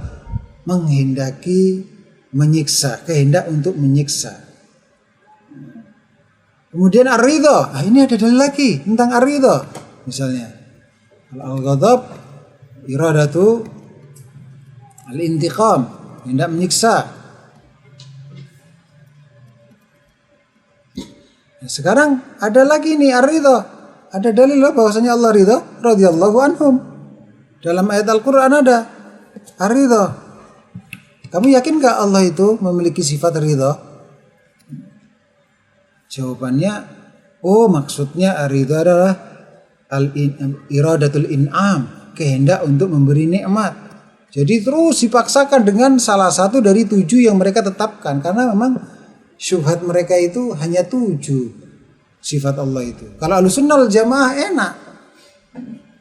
menghendaki menyiksa, kehendak untuk menyiksa. Kemudian ar-ridha, ini ada dalil lagi tentang ar-ridha. Misalnya al-ghadab iradatu al-intiqam, hendak menyiksa. Nah, sekarang ada lagi nih ar-ridha. Ada dalil bahwasanya Allah ridha radhiyallahu anhum. Dalam ayat Al-Qur'an ada ar-ridha. Kamu yakin gak Allah itu memiliki sifat ridha? Jawabannya, maksudnya ar-ridha adalah iradatul in'am, kehendak untuk memberi nikmat. Jadi terus dipaksakan dengan salah satu dari 7 yang mereka tetapkan, karena memang syubhat mereka itu hanya 7 sifat Allah itu. Kalau Ahlussunnah wal Jamaah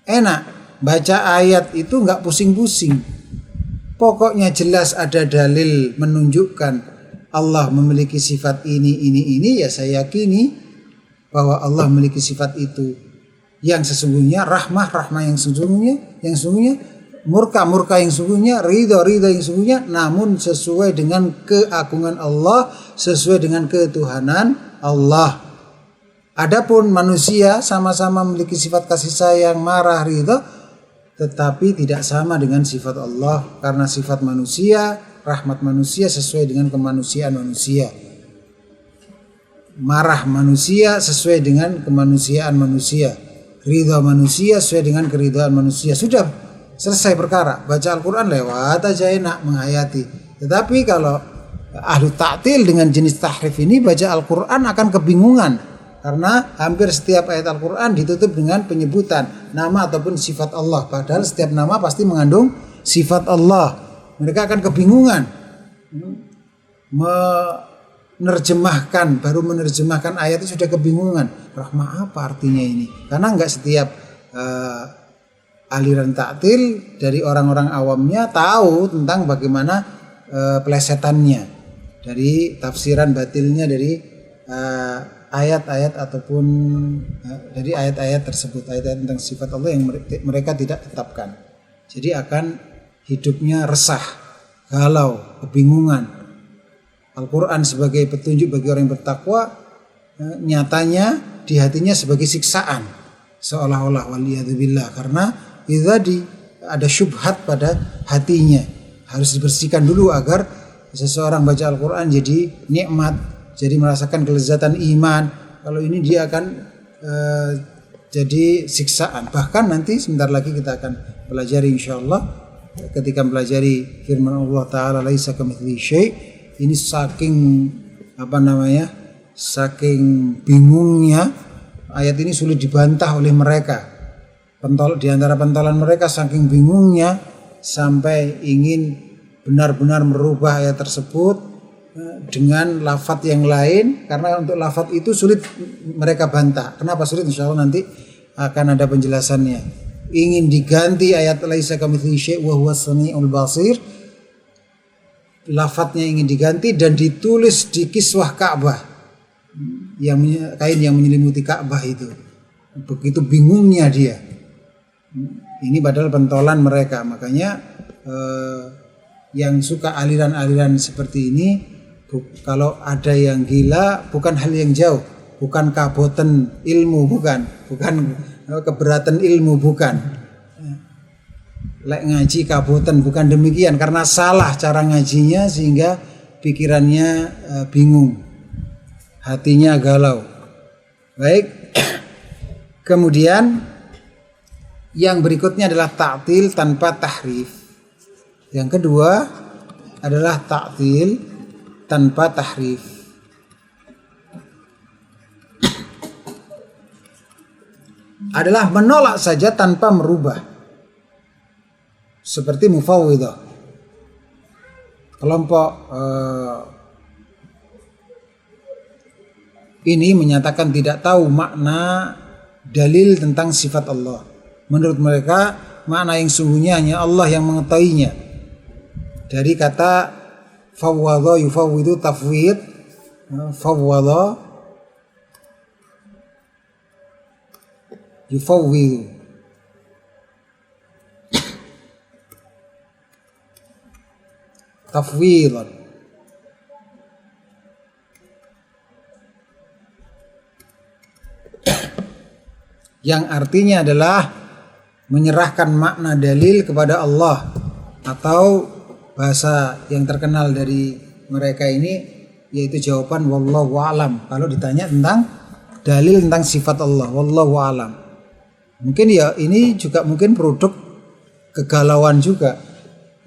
enak baca ayat itu nggak pusing-pusing. Pokoknya jelas ada dalil menunjukkan Allah memiliki sifat ini, ya saya yakini bahwa Allah memiliki sifat itu. Yang sesungguhnya rahmah yang sesungguhnya, murka yang sesungguhnya, ridha yang sesungguhnya, namun sesuai dengan keagungan Allah, sesuai dengan ketuhanan Allah. Adapun manusia sama-sama memiliki sifat kasih sayang, marah, ridha, tetapi tidak sama dengan sifat Allah, karena sifat manusia, rahmat manusia sesuai dengan kemanusiaan manusia. Marah manusia sesuai dengan kemanusiaan manusia. Ridha manusia sesuai dengan keridhaan manusia. Sudah selesai perkara. Baca Al-Quran lewat aja enak menghayati. Tetapi kalau ahlu ta'til dengan jenis tahrif ini baca Al-Quran akan kebingungan. Karena hampir setiap ayat Al-Quran ditutup dengan penyebutan nama ataupun sifat Allah. Padahal setiap nama pasti mengandung sifat Allah. Mereka akan kebingungan baru menerjemahkan ayat itu sudah kebingungan. Rahmah apa artinya ini? Karena enggak setiap aliran ta'til dari orang-orang awamnya tahu tentang bagaimana pelesetannya dari tafsiran batilnya dari ayat-ayat ataupun dari ayat-ayat tersebut, ayat-ayat tentang sifat Allah yang mereka tidak tetapkan. Jadi akan hidupnya resah, galau, kebingungan. Al-Quran sebagai petunjuk bagi orang yang bertakwa, nyatanya di hatinya sebagai siksaan, seolah-olah waliyadzubillah, karena itu tadi ada syubhat pada hatinya. Harus dibersihkan dulu agar seseorang baca Al-Quran jadi nikmat, jadi merasakan kelezatan iman. Kalau ini dia akan jadi siksaan. Bahkan nanti sebentar lagi kita akan pelajari insyaallah ketika mempelajari firman Allah Ta'ala laisa kamitslihi syai', ini saking bingungnya ayat ini sulit dibantah oleh mereka. Di antara pentolan mereka saking bingungnya sampai ingin benar-benar merubah ayat tersebut dengan lafadz yang lain, karena untuk lafadz itu sulit mereka bantah. Kenapa sulit? Insyaallah nanti akan ada penjelasannya. Ingin diganti ayat laisa kamitslihi syai' wa huwas samiul basir, lafadznya ingin diganti dan ditulis di kiswah Ka'bah, kain yang menyelimuti Ka'bah itu. Begitu bingungnya dia. Ini padahal pentolan mereka. Makanya yang suka aliran-aliran seperti ini, kalau ada yang gila bukan hal yang jauh, bukan kaboten ilmu, bukan keberatan ilmu, bukan lek ngaji kaboten, bukan demikian, karena salah cara ngajinya sehingga pikirannya bingung, hatinya galau. Baik. Kemudian yang berikutnya adalah ta'til tanpa tahrif. Yang kedua adalah ta'til tanpa tahrif. Adalah menolak saja tanpa merubah, seperti mufawwidah, kelompok ini menyatakan tidak tahu makna dalil tentang sifat Allah. Menurut mereka makna yang sungguhnya hanya Allah yang mengetahuinya. Dari kata fawwadha yufawwidu, tafwid, fawwadha yufawwidu, tafwidan. yang artinya adalah menyerahkan makna dalil kepada Allah, atau bahasa yang terkenal dari mereka ini yaitu jawaban wallahu a'lam kalau ditanya tentang dalil tentang sifat Allah, wallahu a'lam. Mungkin ya ini juga mungkin produk kegalauan juga.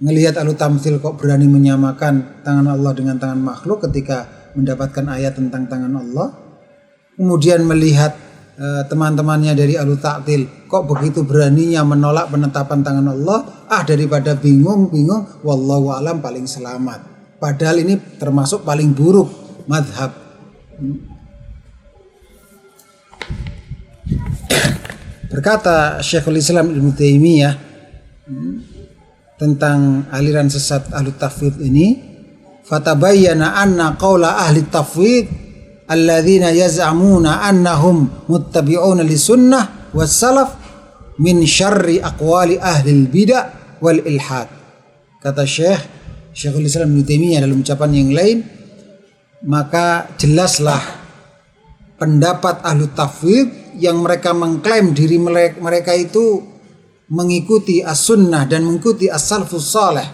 Ngelihat ahlu tamtsil kok berani menyamakan tangan Allah dengan tangan makhluk ketika mendapatkan ayat tentang tangan Allah. Kemudian melihat teman-temannya dari ahlu ta'til kok begitu beraninya menolak penetapan tangan Allah. Daripada bingung, wallahu a'lam paling selamat. Padahal ini termasuk paling buruk madhab. Berkata Syekhul Islam Ibnu Taimiyah tentang aliran sesat ahli tafwid ini, fatabayyana anna qaula ahli tafwid alladzina yaz'amuna annahum muttabi'una lisunnah was salaf min syarri aqwali ahli bidah wal ilhad. Kata Syekhul Islam Ibnu Taimiyah dalam ucapan yang lain, maka jelaslah pendapat ahli tafwid yang mereka mengklaim diri mereka itu mengikuti as-sunnah dan mengikuti as-salafus saleh.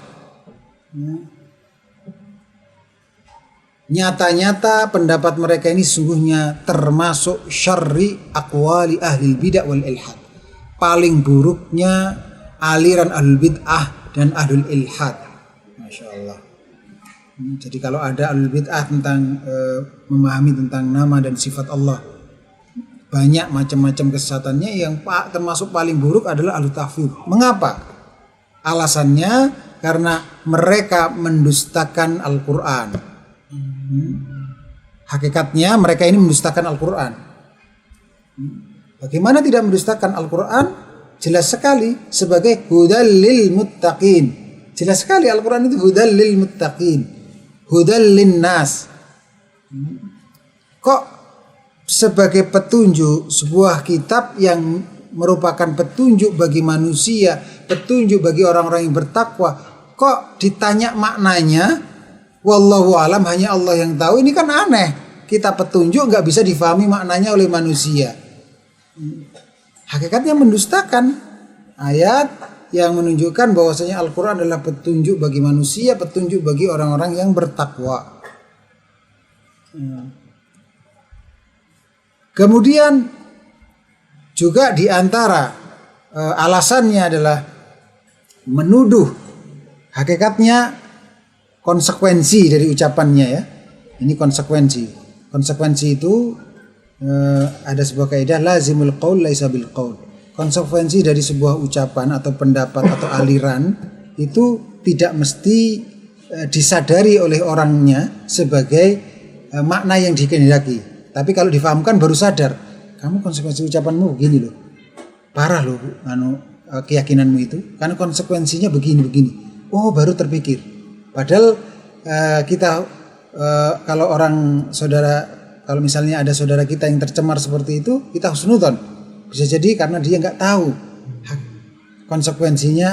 Nyata-nyata pendapat mereka ini sungguhnya termasuk syarri aqwali ahli bid'ah wal ilhad. Paling buruknya aliran ahlul bid'ah dan ahlul ilhad. Masya Allah. Jadi kalau ada ahlul bid'ah tentang memahami tentang nama dan sifat Allah, banyak macam-macam kesesatannya, yang termasuk paling buruk adalah ahlu tafwid. Mengapa? Alasannya karena mereka mendustakan Al-Quran. Hakikatnya mereka ini mendustakan Al-Quran. Bagaimana tidak mendustakan Al-Quran? Jelas sekali sebagai hudal lil muttaqin. Jelas sekali Al-Quran itu hudal lil muttaqin, hudal lin nas. Kok sebagai petunjuk, sebuah kitab yang merupakan petunjuk bagi manusia, petunjuk bagi orang-orang yang bertakwa, kok ditanya maknanya wallahu alam, hanya Allah yang tahu? Ini kan aneh. Kitab petunjuk nggak bisa difahami maknanya oleh manusia. Hakikatnya mendustakan ayat yang menunjukkan bahwasanya Al-Quran adalah petunjuk bagi manusia, petunjuk bagi orang-orang yang bertakwa. Kemudian juga di antara alasannya adalah menuduh, hakikatnya konsekuensi dari ucapannya ya. Ini konsekuensi. Konsekuensi itu ada sebuah kaidah lazimul qaul laisa bil qaul. Konsekuensi dari sebuah ucapan atau pendapat atau aliran itu tidak mesti disadari oleh orangnya sebagai makna yang dikehendaki. Tapi kalau difahamkan baru sadar, kamu konsekuensi ucapanmu begini loh, parah loh keyakinanmu itu, karena konsekuensinya begini. Oh, baru terpikir. Padahal kita kalau kalau misalnya ada saudara kita yang tercemar seperti itu, kita husnudzon. Bisa jadi karena dia nggak tahu konsekuensinya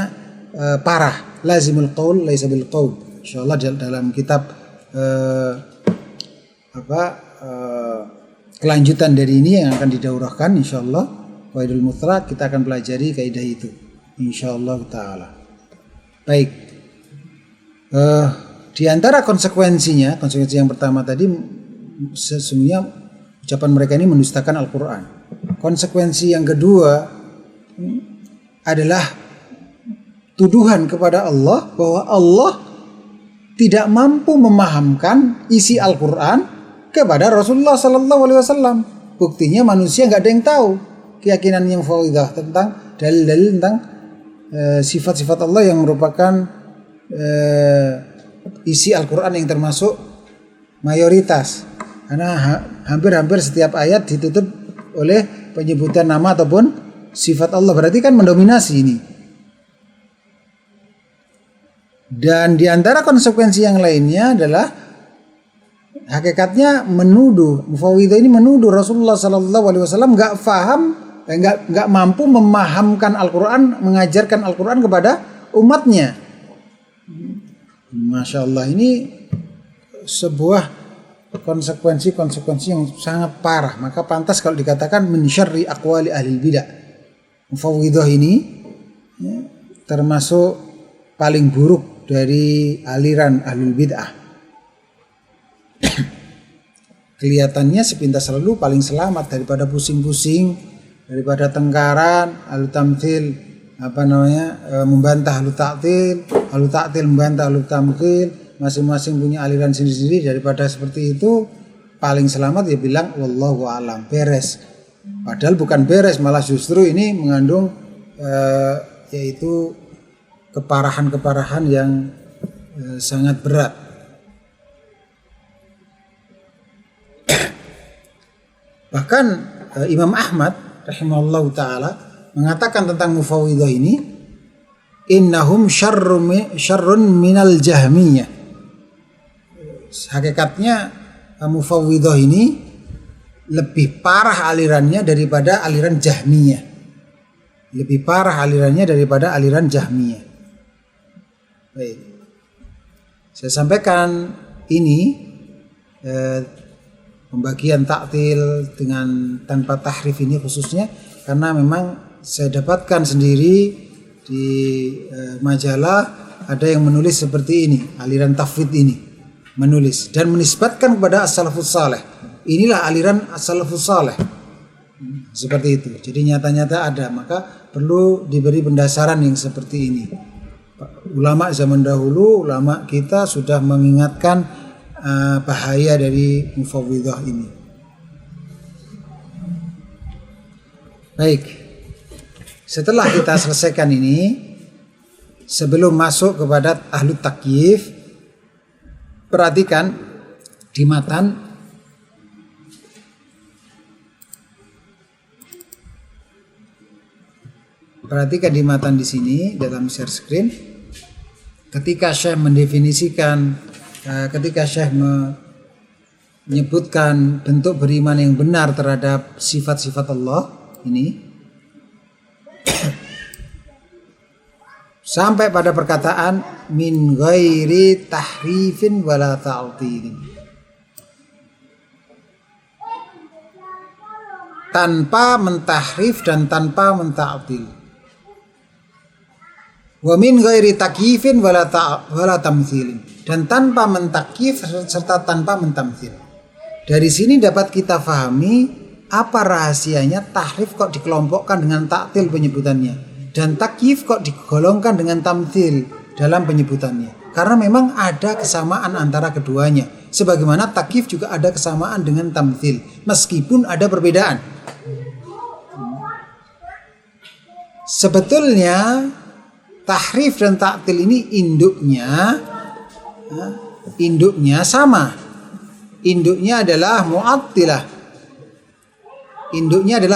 parah. Lazimul qaul laisa bil qaul. Insyaallah dalam kitab kelanjutan dari ini yang akan didaurahkan insyaallah Qaidul Mutlaq, kita akan pelajari kaidah itu insyaallah taala. Baik. Di antara konsekuensi yang pertama tadi, sesungguhnya ucapan mereka ini mendustakan Al-Quran. Konsekuensi yang kedua adalah tuduhan kepada Allah bahwa Allah tidak mampu memahamkan isi Al-Quran kepada Rasulullah Sallallahu Alaihi Wasallam. Buktinya manusia nggak ada yang tahu keyakinan yang fawaidah tentang dalil-dalil tentang sifat-sifat Allah yang merupakan isi Al-Quran yang termasuk mayoritas. Karena hampir-hampir setiap ayat ditutup oleh penyebutan nama ataupun sifat Allah. Berarti kan mendominasi ini. Dan di antara konsekuensi yang lainnya adalah hakikatnya menuduh, mufawwidah ini menuduh Rasulullah Sallallahu Alaihi Wasallam nggak mampu memahamkan Al-Quran, mengajarkan Al-Quran kepada umatnya. Masya Allah, ini sebuah konsekuensi-konsekuensi yang sangat parah. Maka pantas kalau dikatakan min syarri aqwali ahli bidah. Mufawwidhah ini termasuk paling buruk dari aliran ahlul bid'ah. Kelihatannya sepintas lalu paling selamat daripada pusing-pusing, daripada tengkaran, ahlu tamthil membantah ahlu ta'til membantah ahlu tamthil, masing-masing punya aliran sendiri-sendiri. Daripada seperti itu, paling selamat dia bilang wallahu a'lam, beres. Padahal bukan beres, malah justru ini mengandung yaitu keparahan-keparahan yang sangat berat. Bahkan Imam Ahmad rahimahullahu taala mengatakan tentang Mufawwidhah ini, innahum syarrun minal jahmiyah. Hakikatnya Mufawwidhah ini lebih parah alirannya daripada aliran Jahmiyah. Lebih parah alirannya daripada aliran Jahmiyah. Baik. Saya sampaikan ini pembagian taktil dengan tanpa tahrif ini khususnya karena memang saya dapatkan sendiri di majalah ada yang menulis seperti ini, aliran tafwid ini menulis dan menisbatkan kepada as-salafus saleh. Inilah aliran as-salafus saleh. Seperti itu. Jadi nyata-nyata ada, maka perlu diberi pendasaran yang seperti ini. Ulama zaman dahulu, ulama kita sudah mengingatkan bahaya dari Mufawwidhah ini. Baik. Setelah kita selesaikan ini, sebelum masuk kepada ahlu takyif, perhatikan di matan di sini dalam share screen. Ketika Syekh mendefinisikan, ketika Syekh menyebutkan bentuk beriman yang benar terhadap sifat-sifat Allah ini, sampai pada perkataan min ghairi tahrifin wala ta'tilin, tanpa mentahrif dan tanpa menta'til. Wa min ghairi takyifin wala tamthilin, dan tanpa mentakyif serta tanpa mentamthil. Dari sini dapat kita fahami apa rahasianya tahrif kok dikelompokkan dengan taktil penyebutannya, dan takyif kok digolongkan dengan tamthil dalam penyebutannya. Karena memang ada kesamaan antara keduanya, sebagaimana takyif juga ada kesamaan dengan tamthil meskipun ada perbedaan. Sebetulnya tahrif dan taktil ini induknya sama. Induknya adalah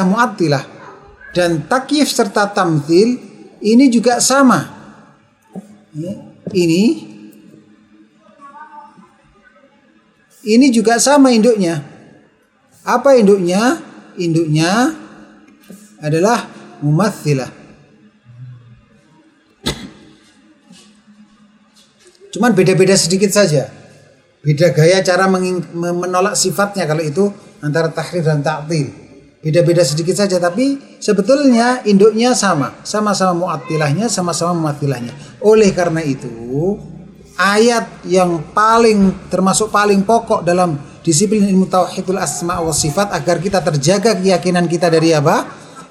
mu'attilah. Dan takyif serta tamthil ini juga sama. Ini juga sama induknya. Apa induknya? Induknya adalah mumatsilah. Cuman beda-beda sedikit saja. Beda gaya cara menolak sifatnya kalau itu antara tahrif dan ta'til. Beda-beda sedikit saja, tapi sebetulnya induknya sama. Sama-sama mu'attilahnya, sama-sama mu'attilahnya. Oleh karena itu, ayat yang termasuk paling pokok dalam disiplin ilmu tauhidul asma wa sifat agar kita terjaga keyakinan kita dari apa?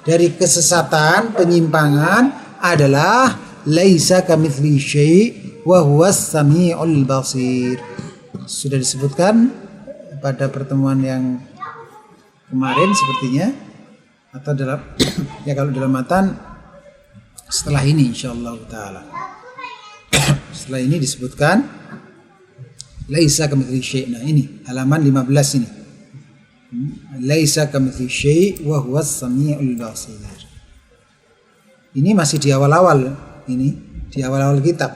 Dari kesesatan, penyimpangan adalah laisa kamitsli syai' wa huwas samiul basir. Sudah disebutkan pada pertemuan yang kemarin sepertinya, atau dalam kalau dalam matan setelah ini insyaallah taala. Setelah ini disebutkan laisa kamitsli syai'. Nah, ini halaman 15 ini. Laisa kamitsli syai' wa huwas samiul basir. Ini masih di awal-awal kitab.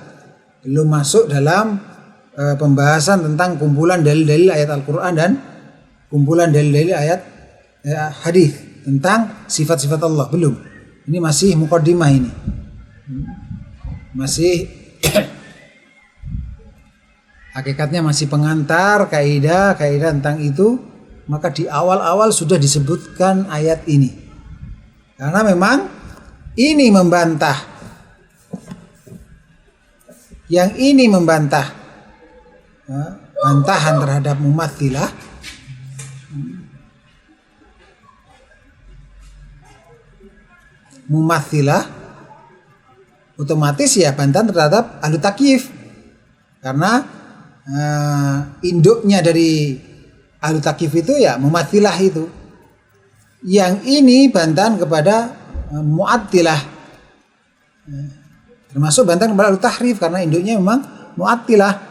Belum masuk dalam pembahasan tentang kumpulan dalil-dalil ayat Al-Quran dan kumpulan dalil-dalil ayat hadis tentang sifat-sifat Allah. Belum. Ini masih muqaddimah ini. Masih hakikatnya masih pengantar kaidah tentang itu, maka di awal-awal sudah disebutkan ayat ini. Karena memang ini membantah. Yang ini membantah bantahan terhadap mumatsilah. Mumatsilah otomatis ya bantahan terhadap ahlu takyif. Karena induknya dari ahlu takyif itu ya mumatsilah itu. Yang ini bantahan kepada mu'attilah. Termasuk bantahan kepada ahlu tahrif karena induknya memang mu'attilah.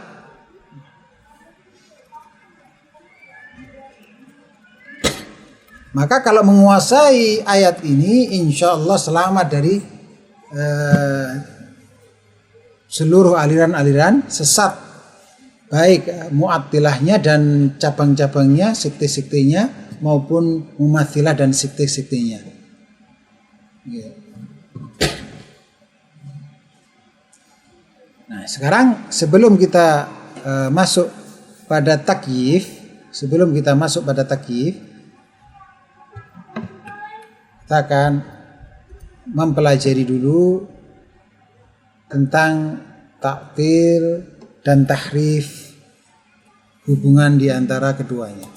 Maka kalau menguasai ayat ini, insya Allah selamat dari seluruh aliran-aliran sesat, baik mu'attilahnya dan cabang-cabangnya, sekte-sektenya, maupun mumatsilah dan sekte-sektenya. Nah, sekarang sebelum kita masuk pada takyif, kita akan mempelajari dulu tentang ta'til dan tahrif, hubungan di antara keduanya.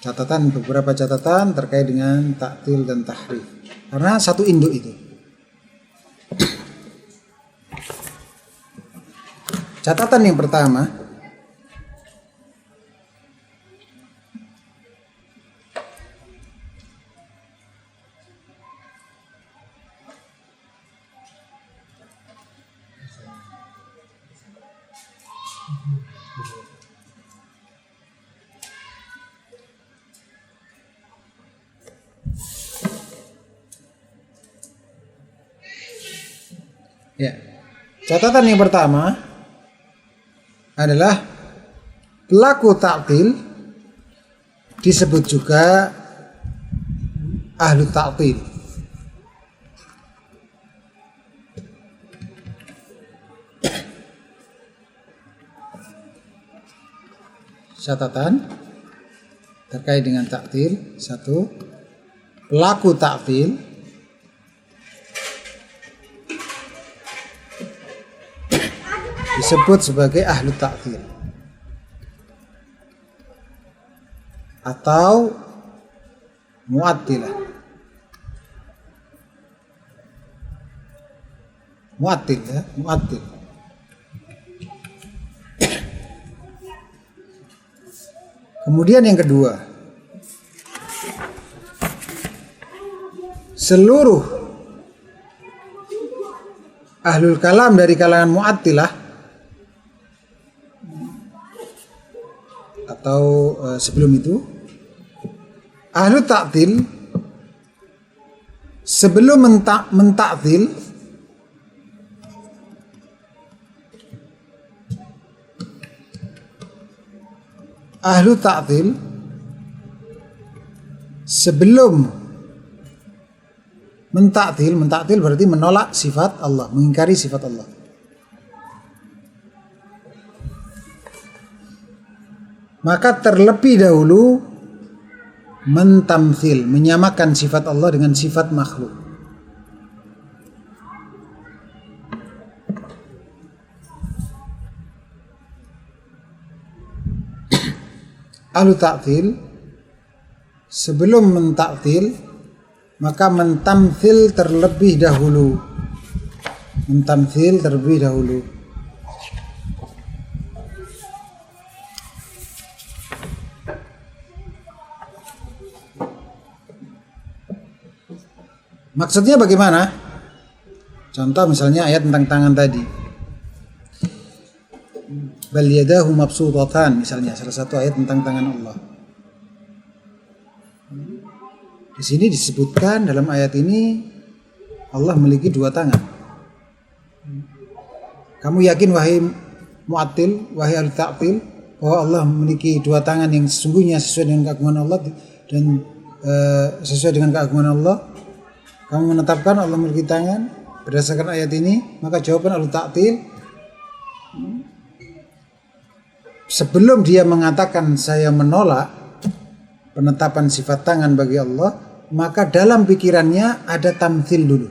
Beberapa catatan terkait dengan ta'til dan tahrif. Karena satu induk itu. Catatan yang pertama, catatan yang pertama adalah pelaku ta'til disebut juga ahlu ta'til. Catatan terkait dengan ta'til, satu, pelaku ta'til disebut sebagai ahlu ta'til atau mu'attilah. Mu'attil. Kemudian yang kedua, seluruh ahlul kalam dari kalangan mu'attilah atau sebelum itu ahlu ta'til sebelum mentaktil ahlu ta'til sebelum mentaktil berarti menolak sifat Allah, mengingkari sifat Allah. Maka terlebih dahulu mentamtsil, menyamakan sifat Allah dengan sifat makhluk. Ahlu ta'til sebelum mentaktil maka mentamtsil terlebih dahulu. Maksudnya bagaimana? Contoh misalnya ayat tentang tangan tadi. Bal yadahu mabsutatan, misalnya salah satu ayat tentang tangan Allah. Di sini disebutkan dalam ayat ini Allah memiliki dua tangan. Kamu yakin wahai mu'attil, wahai al-ta'til, bahwa Allah memiliki dua tangan yang sesungguhnya sesuai dengan keagungan Allah dan sesuai dengan keagungan Allah? Kamu menetapkan Allah memiliki tangan? berdasarkan ayat ini, maka jawaban ahlu ta'til, sebelum dia mengatakan saya menolak penetapan sifat tangan bagi Allah, maka dalam pikirannya ada tamtsil dulu.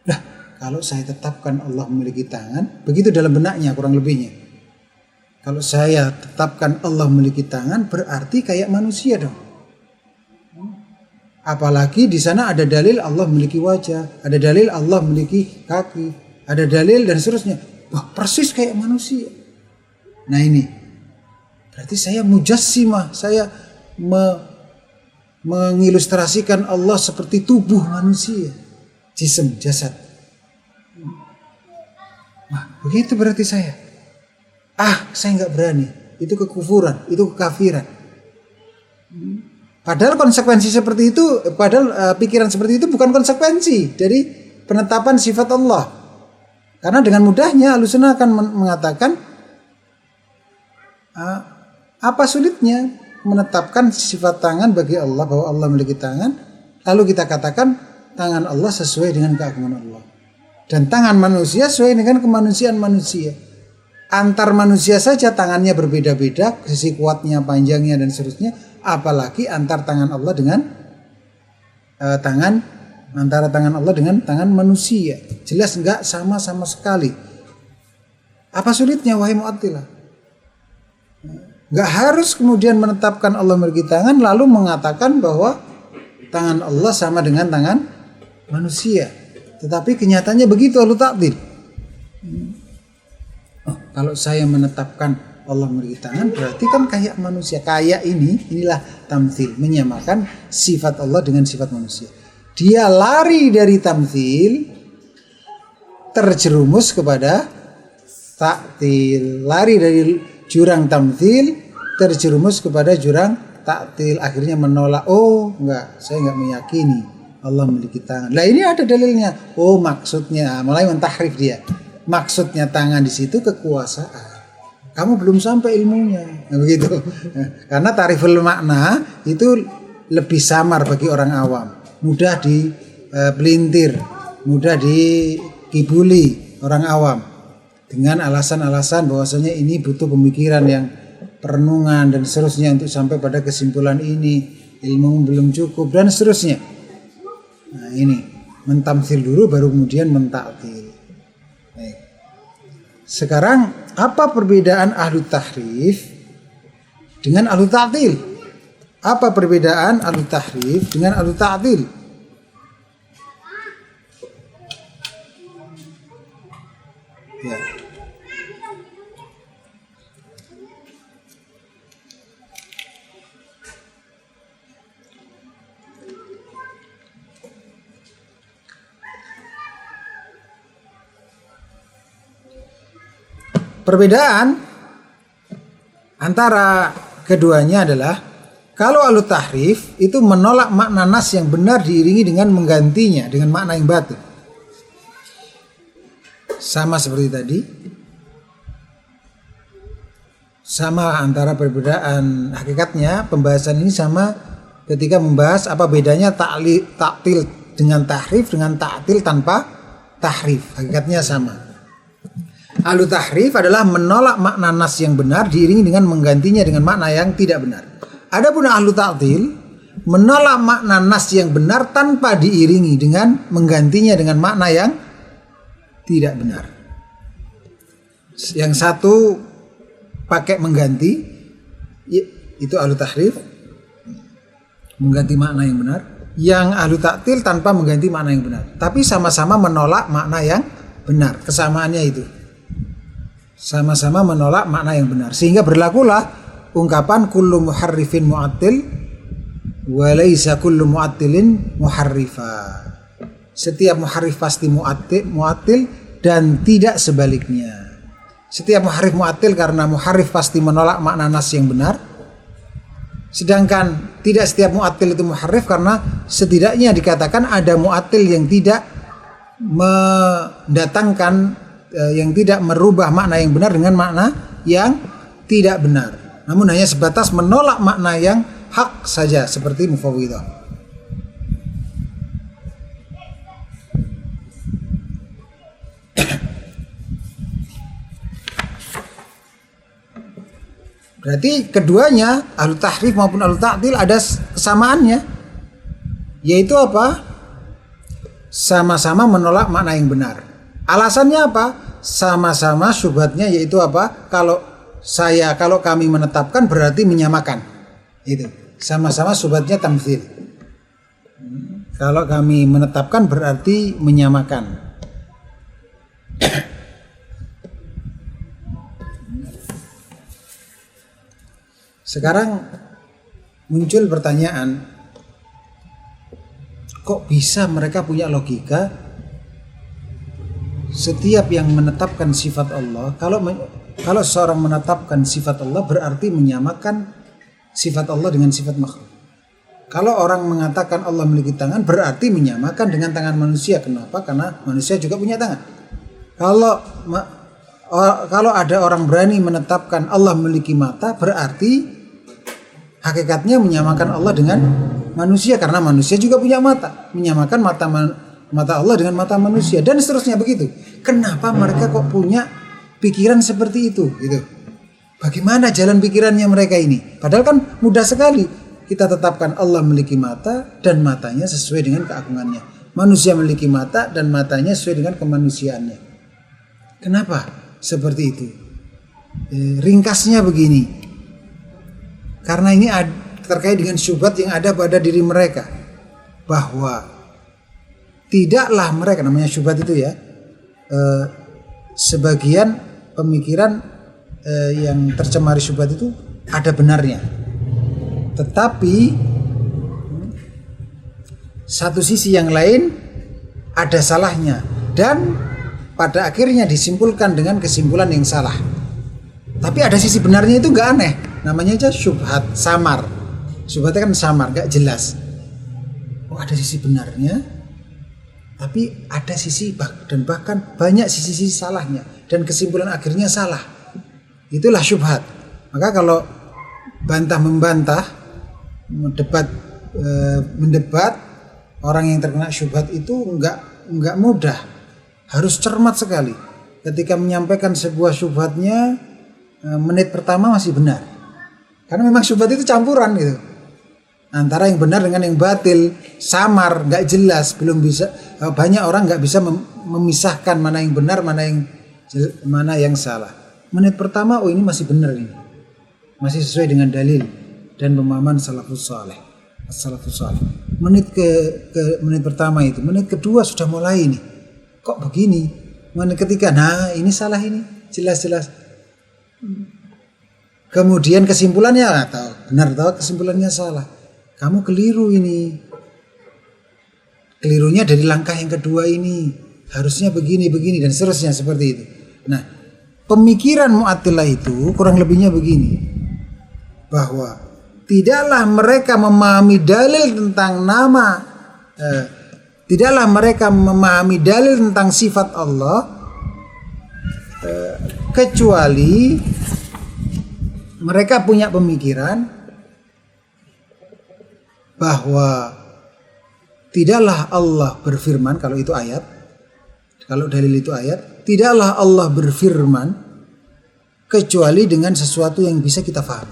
Nah, kalau saya tetapkan Allah memiliki tangan, begitu dalam benaknya kurang lebihnya. Kalau saya tetapkan Allah memiliki tangan, berarti kayak manusia dong. Apalagi di sana ada dalil Allah memiliki wajah, ada dalil Allah memiliki kaki, ada dalil dan seterusnya. Wah, persis kayak manusia. Nah ini, berarti saya mujassimah, saya mengilustrasikan Allah seperti tubuh manusia, jism, jasad. Wah, begitu berarti saya. Saya nggak berani. Itu kekufuran, itu kekafiran. Padahal konsekuensi seperti itu, pikiran seperti itu bukan konsekuensi dari penetapan sifat Allah. Karena dengan mudahnya Ahlussunnah akan mengatakan, apa sulitnya menetapkan sifat tangan bagi Allah, bahwa Allah memiliki tangan, lalu kita katakan tangan Allah sesuai dengan keagungan Allah. Dan tangan manusia sesuai dengan kemanusiaan manusia. Antar manusia saja tangannya berbeda-beda, sisi kuatnya, panjangnya dan seterusnya, apalagi antar tangan Allah dengan antara tangan Allah dengan tangan manusia. Jelas enggak sama sekali. Apa sulitnya wahai Mu'attilah? Enggak harus kemudian menetapkan Allah memiliki tangan lalu mengatakan bahwa tangan Allah sama dengan tangan manusia. Tetapi kenyataannya begitu ahlu ta'til. Kalau saya menetapkan Allah memiliki tangan, berarti kan kayak manusia. Kayak inilah tamtsil, menyamakan sifat Allah dengan sifat manusia. Dia lari dari tamtsil, terjerumus kepada ta'til. Lari dari jurang tamtsil, terjerumus kepada jurang ta'til. Akhirnya menolak, enggak, saya enggak meyakini Allah memiliki tangan. Lah ini ada dalilnya. Maksudnya, mulai mentahrif dia. Maksudnya tangan di situ kekuasaan. Kamu belum sampai ilmunya, begitu. Karena tariful makna itu lebih samar bagi orang awam, mudah dipelintir, mudah dikibuli orang awam dengan alasan-alasan bahwasanya ini butuh pemikiran yang perenungan dan seterusnya untuk sampai pada kesimpulan ini, ilmu belum cukup dan seterusnya. Nah ini mentamsil dulu baru kemudian mentaktil. Sekarang apa perbedaan ahlu tahrif dengan ahlu ta'til? Apa perbedaan ahlu tahrif dengan ahlu ta'til? Ya. Perbedaan antara keduanya adalah kalau ahlu tahrif itu menolak makna nas yang benar diiringi dengan menggantinya dengan makna yang batil. Sama seperti tadi. Sama antara perbedaan hakikatnya, pembahasan ini sama ketika membahas apa bedanya ta'til dengan tahrif dengan ta'til tanpa tahrif. Hakikatnya sama. Ahlu tahrif adalah menolak makna nas yang benar diiringi dengan menggantinya dengan makna yang tidak benar. Adapun ahlu ta'til menolak makna nas yang benar tanpa diiringi dengan menggantinya dengan makna yang tidak benar. Yang satu pakai mengganti, itu ahlu tahrif, mengganti makna yang benar. Yang ahlu ta'til tanpa mengganti makna yang benar, tapi sama-sama menolak makna yang benar. Kesamaannya itu sama-sama menolak makna yang benar, sehingga berlakulah ungkapan kullu muharrifin mu'attil wa laisa kullu mu'attilin muharrifa. Setiap muharrif pasti mu'attil dan tidak sebaliknya. Setiap muharrif mu'attil karena muharrif pasti menolak makna nas yang benar, sedangkan tidak setiap mu'attil itu muharrif karena setidaknya dikatakan ada mu'attil yang tidak mendatangkan, yang tidak merubah makna yang benar dengan makna yang tidak benar, namun hanya sebatas menolak makna yang hak saja, seperti mufawwidah. Berarti keduanya, ahlu tahrif maupun ahlu ta'til, ada kesamaannya. Yaitu apa? Sama-sama menolak makna yang benar. Alasannya apa? Sama-sama syubhatnya yaitu apa? Kalau kami menetapkan berarti menyamakan. Itu. Sama-sama syubhatnya tamtsil. Kalau kami menetapkan berarti menyamakan. Sekarang muncul pertanyaan, kok bisa mereka punya logika setiap yang menetapkan sifat Allah, kalau seorang menetapkan sifat Allah berarti menyamakan sifat Allah dengan sifat makhluk. Kalau orang mengatakan Allah memiliki tangan berarti menyamakan dengan tangan manusia. Kenapa? Karena manusia juga punya tangan. Kalau ada orang berani menetapkan Allah memiliki mata berarti hakikatnya menyamakan Allah dengan manusia, karena manusia juga punya mata, menyamakan mata Allah dengan mata manusia, dan seterusnya begitu. Kenapa mereka kok punya pikiran seperti itu? Gitu. Bagaimana jalan pikirannya mereka ini? Padahal kan mudah sekali kita tetapkan Allah memiliki mata dan matanya sesuai dengan keagungannya. Manusia memiliki mata dan matanya sesuai dengan kemanusiaannya. Kenapa seperti itu? Ringkasnya begini. Karena ini terkait dengan syubhat yang ada pada diri mereka, bahwa tidaklah mereka, namanya syubhat itu ya, sebagian pemikiran yang tercemari syubhat itu ada benarnya, tetapi satu sisi yang lain ada salahnya, dan pada akhirnya disimpulkan dengan kesimpulan yang salah. Tapi ada sisi benarnya, itu nggak aneh. Namanya aja syubhat, samar. Syubhatnya kan samar, nggak jelas. Oh, ada sisi benarnya, tapi ada sisi dan bahkan banyak sisi-sisi salahnya, dan kesimpulan akhirnya salah. Itulah syubhat. Maka kalau bantah membantah, mendebat, orang yang terkena syubhat itu nggak mudah. Harus cermat sekali. Ketika menyampaikan sebuah syubhatnya, menit pertama masih benar. Karena memang syubhat itu campuran gitu. Antara yang benar dengan yang batil, samar, nggak jelas, belum bisa. Banyak orang nggak bisa memisahkan mana yang benar, mana yang salah. Menit pertama, oh ini masih benar ini, masih sesuai dengan dalil dan pemahaman salafus saleh. Menit menit pertama itu, menit kedua sudah mulai nih. Kok begini? Menit ketiga, nah ini salah ini, jelas-jelas. Kemudian kesimpulannya benar kesimpulannya salah. Kamu keliru ini. Kelirunya dari langkah yang kedua ini. Harusnya begini dan seterusnya seperti itu. Nah, pemikiran Mu'attilah itu kurang lebihnya begini. Bahwa tidaklah mereka memahami dalil tentang tidaklah mereka memahami dalil tentang sifat Allah kecuali mereka punya pemikiran bahwa tidaklah Allah berfirman, kalau itu ayat, kalau dalil itu ayat, tidaklah Allah berfirman kecuali dengan sesuatu yang bisa kita pahami.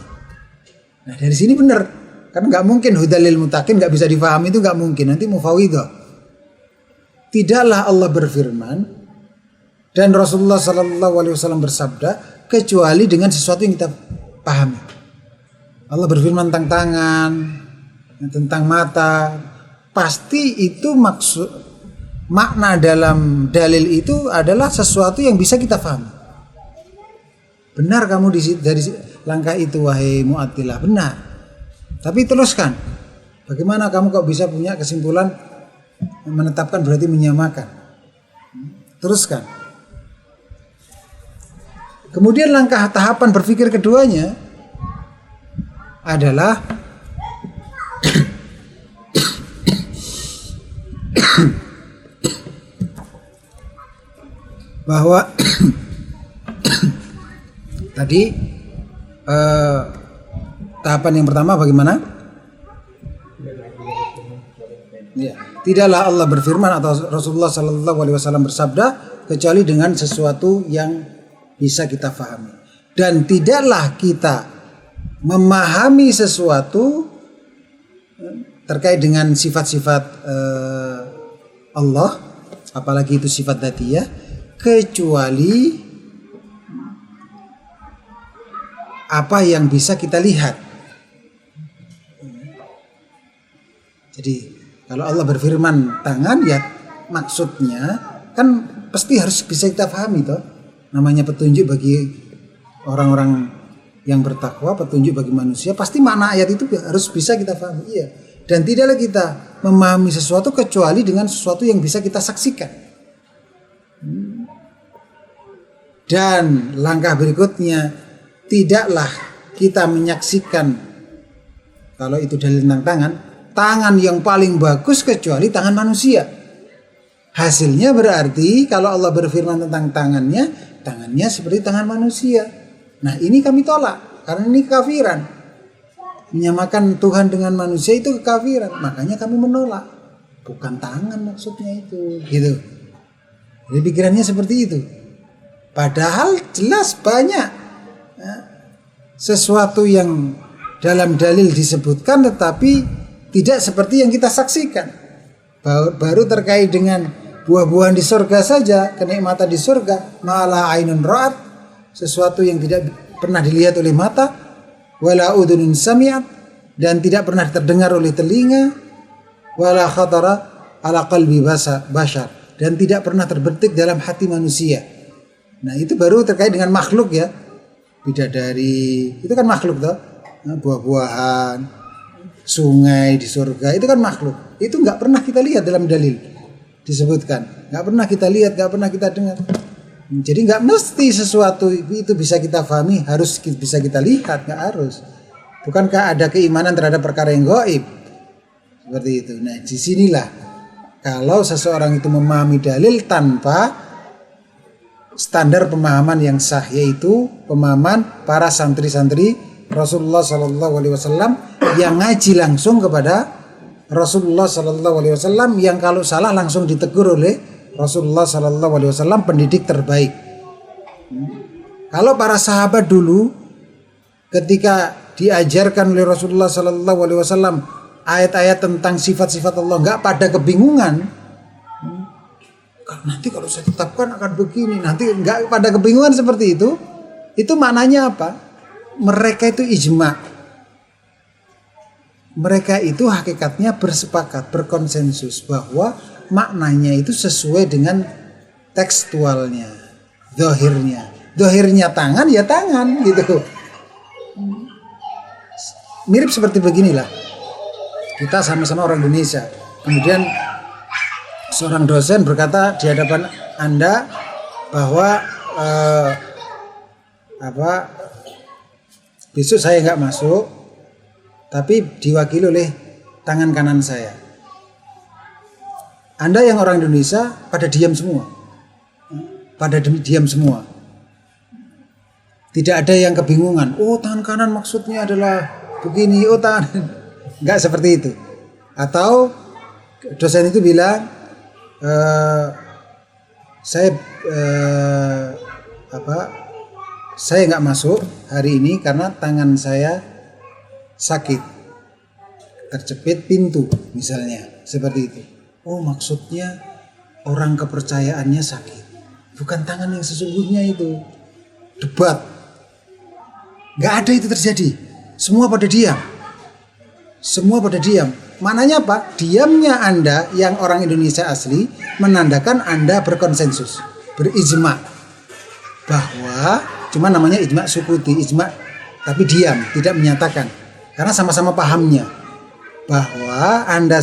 Nah, dari sini benar, kan nggak mungkin hudalil mutakin nggak bisa difahami, itu nggak mungkin, nanti mufawwidah. Tidaklah Allah berfirman dan Rasulullah SAW bersabda kecuali dengan sesuatu yang kita pahami. Allah berfirman tentang tangan, tentang mata, pasti itu makna dalam dalil itu adalah sesuatu yang bisa kita pahami. Benar kamu dari langkah itu wahai Mu'attilah, benar. Tapi teruskan, bagaimana kamu kok bisa punya kesimpulan menetapkan berarti menyamakan? Teruskan. Kemudian langkah tahapan berpikir keduanya adalah bahwa tadi tahapan yang pertama bagaimana? Ya, tidaklah Allah berfirman atau Rasulullah SAW bersabda kecuali dengan sesuatu yang bisa kita fahami. Dan tidaklah kita memahami sesuatu terkait dengan sifat-sifat Allah, apalagi itu sifat dzatiyah, kecuali apa yang bisa kita lihat. Jadi kalau Allah berfirman tangan, ya maksudnya kan pasti harus bisa kita pahami toh. Namanya petunjuk bagi orang-orang yang bertakwa, petunjuk bagi manusia, pasti makna ayat itu harus bisa kita pahami. Iya. Dan tidaklah kita memahami sesuatu kecuali dengan sesuatu yang bisa kita saksikan. Dan langkah berikutnya, tidaklah kita menyaksikan, kalau itu dalil tentang tangan yang paling bagus kecuali tangan manusia. Hasilnya berarti kalau Allah berfirman tentang tangannya seperti tangan manusia. Nah ini kami tolak, karena ini kekafiran. Menyamakan Tuhan dengan manusia itu kekafiran, makanya kami menolak. Bukan tangan maksudnya itu, gitu. Jadi pikirannya seperti itu. Padahal jelas banyak sesuatu yang dalam dalil disebutkan tetapi tidak seperti yang kita saksikan. Baru terkait dengan buah-buahan di surga saja, kenikmatan di surga, malah ainun ra'at, sesuatu yang tidak pernah dilihat oleh mata, wala udhunun sami'at, dan tidak pernah terdengar oleh telinga, wala khatara ala qalbi bashar, dan tidak pernah terbetik dalam hati manusia. Nah itu baru terkait dengan makhluk ya. Bidadari itu kan makhluk toh, buah-buahan, sungai di surga itu kan makhluk. Itu nggak pernah kita lihat dalam dalil disebutkan, nggak pernah kita lihat, nggak pernah kita dengar. Jadi nggak mesti sesuatu itu bisa kita pahami harus bisa kita lihat, nggak harus. Bukankah ada keimanan terhadap perkara yang gaib seperti itu? Nah disinilah kalau seseorang itu memahami dalil tanpa standar pemahaman yang sah, yaitu pemahaman para santri-santri Rasulullah SAW yang ngaji langsung kepada Rasulullah SAW, yang kalau salah langsung ditegur oleh Rasulullah SAW, pendidik terbaik. Kalau para sahabat dulu ketika diajarkan oleh Rasulullah SAW ayat-ayat tentang sifat-sifat Allah nggak pada kebingungan. Nanti kalau saya tetapkan akan begini, nanti nggak pada kebingungan seperti itu maknanya apa? Mereka itu ijma. Mereka itu hakikatnya bersepakat, berkonsensus bahwa maknanya itu sesuai dengan tekstualnya, zahirnya. Zahirnya tangan ya tangan gitu. Mirip seperti beginilah. Kita sama-sama orang Indonesia. Kemudian seorang dosen berkata di hadapan Anda bahwa besok saya nggak masuk, tapi diwakili oleh tangan kanan saya. Anda yang orang Indonesia pada diam semua, Tidak ada yang kebingungan. Oh tangan kanan maksudnya adalah begini. Oh tangan nggak seperti itu. Atau dosen itu bilang, saya nggak masuk hari ini karena tangan saya sakit, terjepit pintu misalnya, seperti itu. Oh maksudnya orang kepercayaannya sakit, bukan tangan yang sesungguhnya itu. Debat, nggak ada itu terjadi. Semua pada diam. Maknanya apa? Diamnya Anda yang orang Indonesia asli menandakan Anda berkonsensus, berijma, bahwa cuma namanya ijma sukuti, ijma tapi diam, tidak menyatakan, karena sama-sama pahamnya bahwa Anda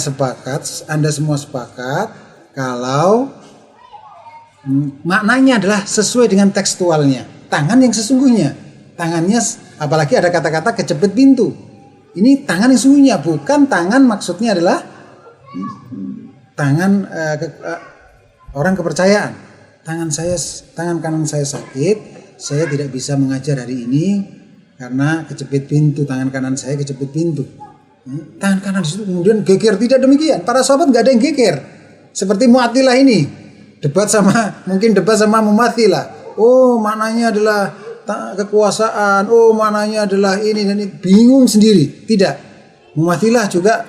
semua sepakat kalau maknanya adalah sesuai dengan tekstualnya, tangan yang sesungguhnya, tangannya apalagi ada kata-kata kejepit pintu. Ini tangan yang sesungguhnya, bukan tangan maksudnya adalah tangan orang kepercayaan. Tangan kanan saya sakit, saya tidak bisa mengajar hari ini karena kejepit pintu, tangan kanan saya kejepit pintu. Tangan kanan itu kemudian geger, tidak demikian. Para sahabat nggak ada yang geger. Seperti Mu'attilah ini, debat sama Mu'attilah. Oh, maknanya adalah kekuasaan, oh maknanya adalah ini dan itu, bingung sendiri. Tidak. Mumathilah juga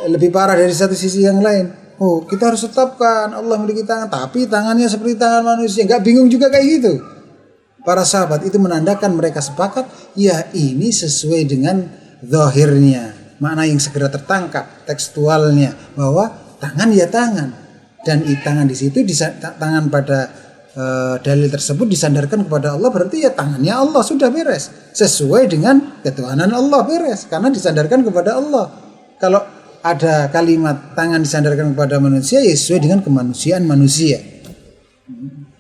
lebih parah dari satu sisi yang lain. Oh, kita harus tetapkan Allah memiliki tangan, tapi tangannya seperti tangan manusia. Enggak bingung juga kayak gitu. Para sahabat itu menandakan mereka sepakat, ya ini sesuai dengan zahirnya, makna yang segera tertangkap tekstualnya, bahwa tangan ya tangan, dan tangan di situ tangan pada dalil tersebut disandarkan kepada Allah, berarti ya tangannya Allah, sudah beres, sesuai dengan ketuhanan Allah, beres, karena disandarkan kepada Allah. Kalau ada kalimat tangan disandarkan kepada manusia, ya sesuai dengan kemanusiaan manusia.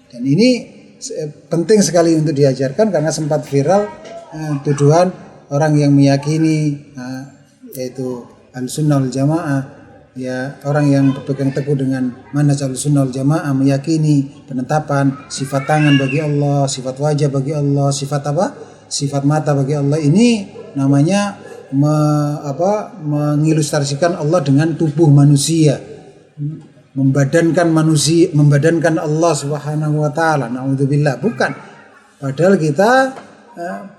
Dan ini penting sekali untuk diajarkan, karena sempat viral tuduhan orang yang meyakini yaitu Ahlussunnah wal Jamaah, ya orang yang berpegang teguh dengan manhaj Ahlussunnah wal Jamaah, meyakini penetapan sifat tangan bagi Allah, sifat wajah bagi Allah, sifat apa? Sifat mata bagi Allah. Ini namanya mengilustrasikan Allah dengan tubuh manusia, membadankan manusia, membadankan Allah Subhanahu wa taala. Nauzubillah, bukan. Padahal kita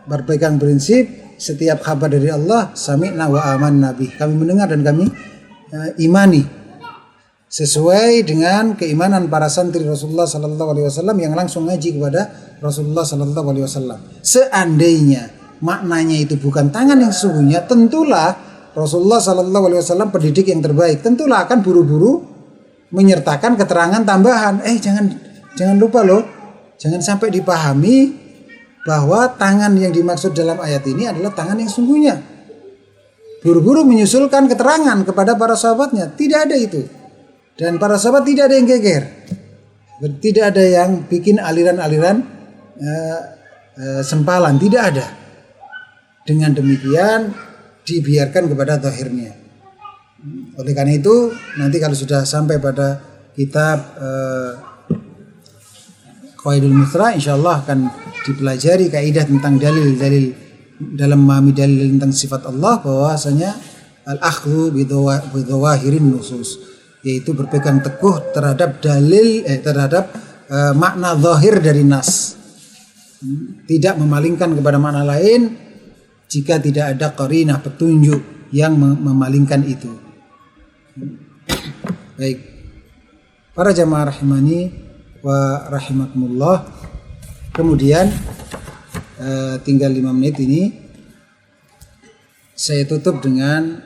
berpegang prinsip setiap kabar dari Allah, sami'na wa amanna bih. Kami mendengar dan kami imani sesuai dengan keimanan para santri Rasulullah sallallahu alaihi wasallam yang langsung ngaji kepada Rasulullah sallallahu alaihi wasallam. Seandainya maknanya itu bukan tangan yang sesungguhnya, tentulah Rasulullah sallallahu alaihi wasallam pendidik yang terbaik, tentulah akan buru-buru menyertakan keterangan tambahan. Jangan lupa loh, jangan sampai dipahami bahwa tangan yang dimaksud dalam ayat ini adalah tangan yang sungguhnya. Buru-buru menyusulkan keterangan kepada para sahabatnya, tidak ada itu. Dan para sahabat tidak ada yang geger, tidak ada yang bikin aliran-aliran sempalan, tidak ada. Dengan demikian dibiarkan kepada zahirnya. Oleh karena itu, nanti kalau sudah sampai pada kitab Qawaidul Muthla, insyaallah akan dipelajari kaidah tentang dalil-dalil dalam memahami dalil tentang sifat Allah, bahwasanya al-akhdhu bidhawahirin nusus, yaitu berpegang teguh terhadap dalil terhadap makna zahir dari nas, tidak memalingkan kepada makna lain jika tidak ada qarinah, petunjuk yang memalingkan itu. Baik, para jamaah rahimani wa rahimakumullah. Kemudian tinggal 5 menit ini saya tutup dengan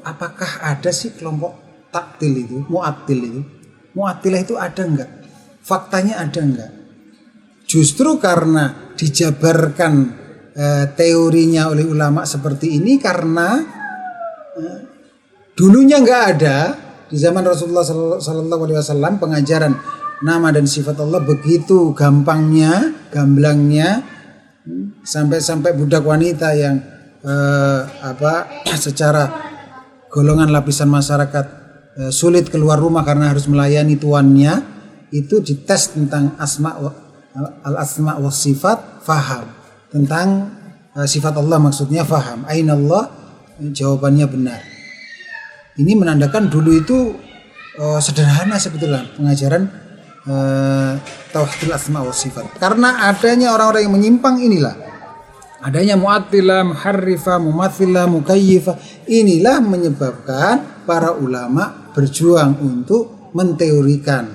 apakah ada sih kelompok taktil itu, mu'attil itu? Mu'attilah itu ada enggak? Faktanya ada enggak? Justru karena dijabarkan teorinya oleh ulama seperti ini, karena dulunya enggak ada di zaman Rasulullah sallallahu alaihi wasallam pengajaran nama dan sifat Allah begitu gampangnya, gamblangnya, sampai budak wanita yang secara golongan lapisan masyarakat sulit keluar rumah karena harus melayani tuannya, itu dites tentang al-asma wa sifat, faham tentang sifat Allah, maksudnya faham. Aina Allah, jawabannya benar. Ini menandakan dulu itu sederhana sebetulnya pengajaran tauhidul asma wa sifat. Karena adanya orang-orang yang menyimpang inilah, adanya mu'attilah, muharrifah, mumathilah, mukayyifah, inilah menyebabkan para ulama berjuang untuk menteorikan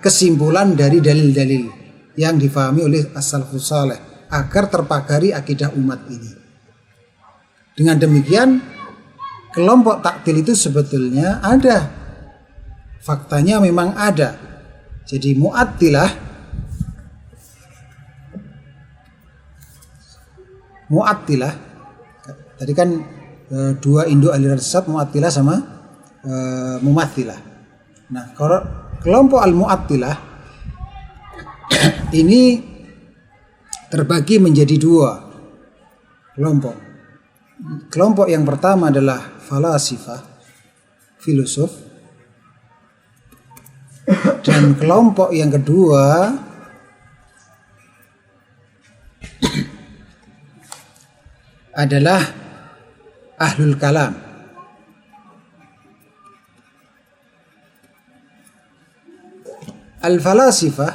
kesimpulan dari dalil-dalil yang difahami oleh as-salafus saleh agar terpagari akidah umat ini. Dengan demikian, kelompok taktil itu sebetulnya ada, faktanya memang ada. Jadi mu'attilah tadi kan dua induk aliran sesat, mu'attilah sama mumathilah. Nah, kalau kelompok al-mu'attilah ini terbagi menjadi dua kelompok. Kelompok yang pertama adalah falasifah, filosof, dan kelompok yang kedua adalah ahlul kalam. Al-falasifah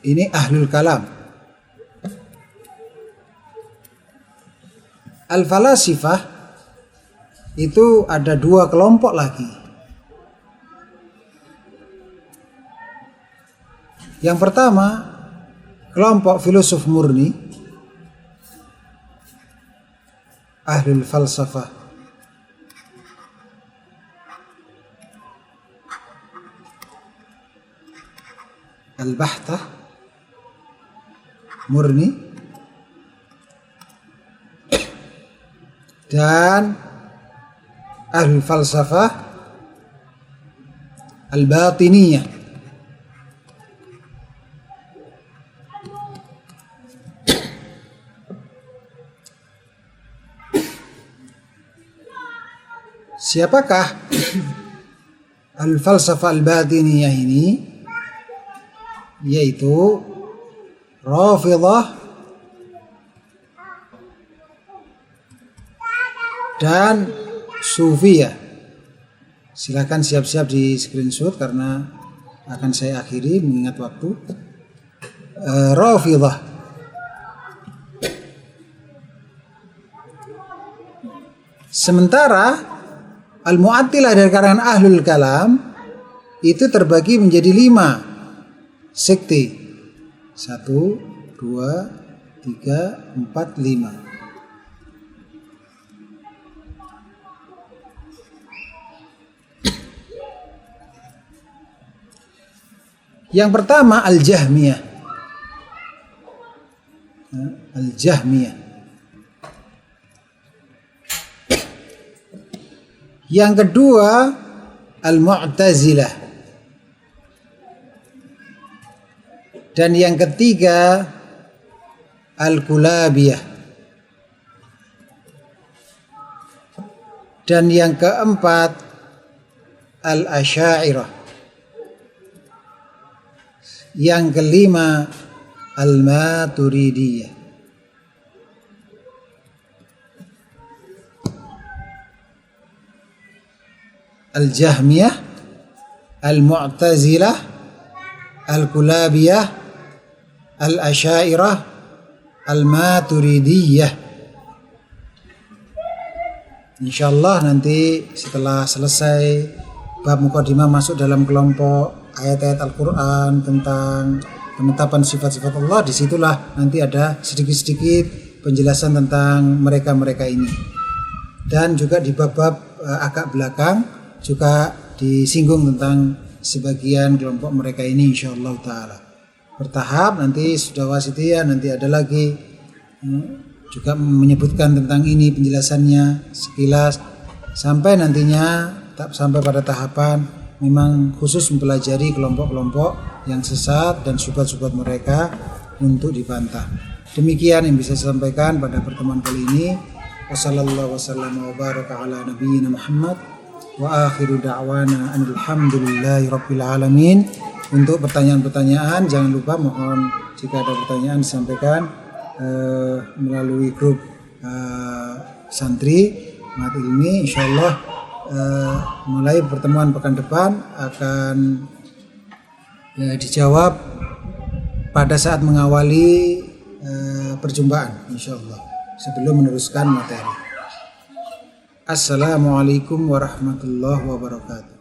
Ini ahlul kalam. Al-falasifah itu ada dua kelompok lagi. Yang pertama, kelompok filosof murni, ahlul falsafah. Al-bahtah, murni, dan ahlul falsafah al-batiniyah. Siapakah al-falsafah al-batiniyah ini? Yaitu Rafidhah dan Sufiyah. Silakan siap-siap di screenshot karena akan saya akhiri mengingat waktu. Rafidhah. Sementara Al-Mu'attilah dari kalangan Ahlul Kalam itu terbagi menjadi 5 sekte. 1, 2, 3, 4, 5. Yang pertama Al-Jahmiyah. Al-Jahmiyah. Yang kedua Al-Mu'tazilah. Dan yang ketiga Al-Kulabiyah. Dan yang keempat Al-Asy'ariyah. Yang kelima Al-Maturidiyah. Al-Jahmiyah, Al-Mu'tazilah, Al-Kulabiyah, Al-Asy'ariyah, Al-Maturidiyah. Insyaallah nanti setelah selesai bab mukadimah masuk dalam kelompok ayat-ayat Al-Quran tentang penetapan sifat-sifat Allah, disitulah nanti ada sedikit-sedikit penjelasan tentang mereka-mereka ini. Dan juga di bab-bab agak belakang juga disinggung tentang sebagian kelompok mereka ini insyaallah ta'ala. Bertahap, nanti sudah wasitiyah, nanti ada lagi juga menyebutkan tentang ini penjelasannya sekilas, sampai nantinya sampai pada tahapan memang khusus mempelajari kelompok-kelompok yang sesat dan syubhat-syubhat mereka untuk dibantah. Demikian yang bisa saya sampaikan pada pertemuan kali ini. Wassallallahu wasallam wa baraka ala nabiyyina Muhammad wa akhiru da'wana alhamdulillahi rabbil alamin. Untuk pertanyaan-pertanyaan jangan lupa, mohon jika ada pertanyaan disampaikan melalui grup santri Mat Ilmi. Insyaallah mulai pertemuan pekan depan akan dijawab pada saat mengawali perjumpaan insyaallah, sebelum meneruskan materi. Assalamualaikum warahmatullahi wabarakatuh.